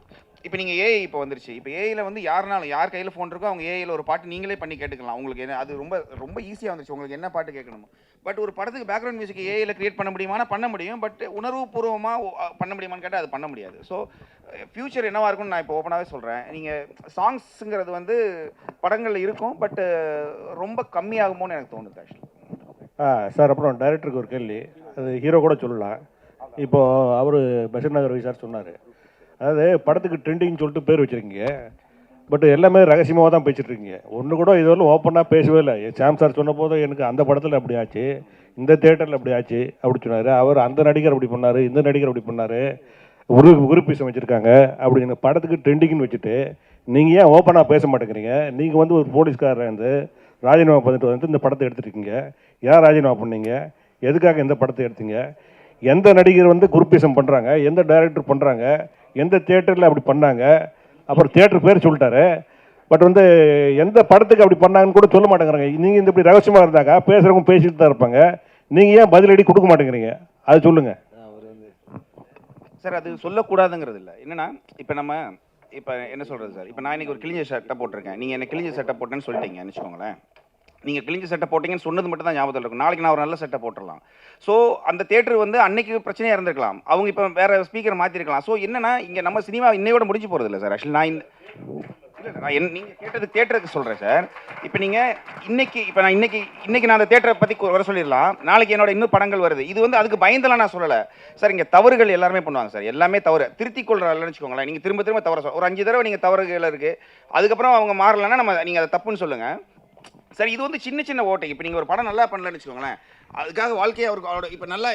இப்போ நீங்கள் ஏஐ இப்போ வந்துருச்சு. இப்போ ஏஐயில் வந்து யார் கையில் ஃபோன் இருக்கோ அவங்க ஏஐயில் ஒரு பாட்டு நீங்களே பண்ணி கேட்டுக்கலாம். உங்களுக்கு என்ன அது ரொம்ப ரொம்ப ஈஸியாக வந்துருச்சு. உங்களுக்கு என்ன பாட்டு கேட்கணுமோ. பட் ஒரு படத்துக்கு பேக்ரவுண்ட் மியூசிக் ஏஐயில் கிரியேட் பண்ண முடியுமானா பண்ண முடியும். பட் உணர்வுபூர்வமாக பண்ண முடியுமான்னு கேட்டால் அது பண்ண முடியாது. ஸோ ஃப்யூச்சர் என்னவாக இருக்கும்னு நான் இப்போ ஓப்பனாகவே சொல்கிறேன். நீங்கள் சாங்ஸுங்கிறது வந்து படங்களில் இருக்கும், பட் ரொம்ப கம்மியாகுமோன்னு எனக்கு தோணுது ஆக்சுவலி. சார், அப்புறம் டைரக்டருக்கு ஒரு கேள்வி, அது ஹீரோ கூட சொல்லலாம். இப்போது அவர் பஷீர் நகர் ரவி சார் சொன்னார், அதாவது படத்துக்கு ட்ரெண்டிங்னு சொல்லிட்டு பேர் வச்சுருக்கீங்க, பட் எல்லாமே ரகசியமாக தான் பேசிட்டுருக்கீங்க. ஒன்று கூட இதுவரையும் ஓப்பனாக பேசவே இல்லை. சாம் சார் சொன்ன போது எனக்கு அந்த படத்தில் அப்படி ஆச்சு, இந்த தேட்டரில் அப்படி ஆச்சு அப்படி சொன்னார். அவர் அந்த நடிகர் அப்படி பண்ணார், இந்த நடிகர் அப்படி பண்ணார், உறுப்பிசம் வச்சுருக்காங்க அப்படின்னு படத்துக்கு ட்ரெண்டிங்னு வச்சுட்டு நீங்கள் ஏன் ஓப்பனாக பேச மாட்டேங்கிறீங்க? நீங்கள் வந்து ஒரு போலீஸ்காரர் வந்து ராஜினாமா பண்ணிட்டு வந்து இந்த படத்தை எடுத்துருக்கீங்க. யார் ராஜினாமா பண்ணீங்க? எதுக்காக இந்த படத்தை எடுத்தீங்க? எந்த நடிகர் வந்து குரூப்பிசம் பண்ணுறாங்க, எந்த டைரக்டர் பண்ணுறாங்க, எந்த தியேட்டரில் அப்படி பண்ணாங்க? அப்புறம் தியேட்டர் பேர் சொல்லிட்டாரு, பட் வந்து எந்த படத்துக்கு அப்படி பண்ணாங்கன்னு கூட சொல்ல மாட்டேங்கிறாங்க. நீங்கள் இந்த இப்படி ரகசியமாக இருந்தாக்கா பேசுகிறவங்க பேசிட்டு தான் இருப்பாங்க. நீங்கள் ஏன் பதிலடி கொடுக்க மாட்டேங்கிறீங்க? அது சொல்லுங்கள் சார். அது சொல்லக்கூடாதுங்கிறது இல்லை. என்னென்னா, இப்போ என்ன சொல்கிறது சார், இப்போ நான் இன்றைக்கி ஒரு கிழிஞ்ச சட்டை போட்டிருக்கேன். நீங்கள் என்ன கிழிஞ்ச சட்டை போட்டேன்னு சொல்லிட்டீங்கன்னு வச்சுக்கோங்களேன். நீங்கள் கிழிஞ்ச சட்டை போட்டிங்கன்னு சொன்னது மட்டும் தான் ஞாபகத்தில் இருக்கும். நாளைக்கு நான் ஒரு நல்ல சட்டை போட்டுடலாம். ஸோ அந்த தேட்டர் வந்து அன்னைக்கு பிரச்சனையாக இருந்திருக்கலாம். அவங்க இப்போ வேறு ஸ்பீக்கர் மாற்றிருக்கலாம். ஸோ என்னென்னா, இங்கே நம்ம சினிமா இன்னையோட முடிஞ்சு போகிறது இல்லை சார். ஆக்சுவலி நான் நீங்கள் கேட்டது தேட்டருக்கு சொல்கிறேன் சார். இப்போ நீங்கள் இன்னைக்கு நான் அந்த தேட்டரை பற்றி வர சொல்லிடலாம். நாளைக்கு என்னோட இன்னும் படங்கள் வருது. இது வந்து அதுக்கு பயந்தெல்லாம் நான் சொல்லலை சார். இங்கே தவறுகள் எல்லாருமே பண்ணுவாங்க சார். எல்லாமே தவறு திருத்திக் கொள்றாங்கன்னு வச்சுக்கோங்களேன். நீங்கள் திரும்ப தவறு ஒரு 5 தடவை நீங்கள் தவறுகள் இருக்குது, அதுக்கப்புறம் அவங்க மாறலைன்னா நீங்கள் அதை தப்புன்னு சொல்லுங்கள் சார். இது வந்து சின்ன சின்ன ஓட்டை. இப்போ நீங்கள் ஒரு படம் நல்லா பண்ணலன்னு வச்சுக்கோங்களேன், அதுக்காக வாழ்க்கையை அவரோட இப்போ நல்லா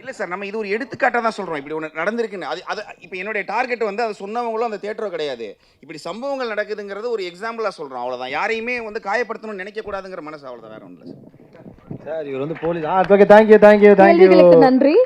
இல்லை சார், நம்ம இது ஒரு எடுத்துக்காட்டாக தான் சொல்கிறோம். இப்படி ஒன்று நடந்திருக்குன்னு. அது இப்போ என்னுடைய டார்கெட் வந்து அதை சொன்னவங்களும் அந்த தேட்டரோ கிடையாது. இப்படி சம்பவங்கள் நடக்குதுங்கிறது ஒரு எக்ஸாம்பிளாக சொல்கிறோம், அவ்வளோதான். யாரையுமே வந்து காயப்படுத்தணும்னு நினைக்கக்கூடாதுங்கிற மனசு, அவ்வளோதான், வேற ஒன்றும் இல்லை சார். சார் இவர் வந்து போலீஸ். Okay, thank you. நன்றி.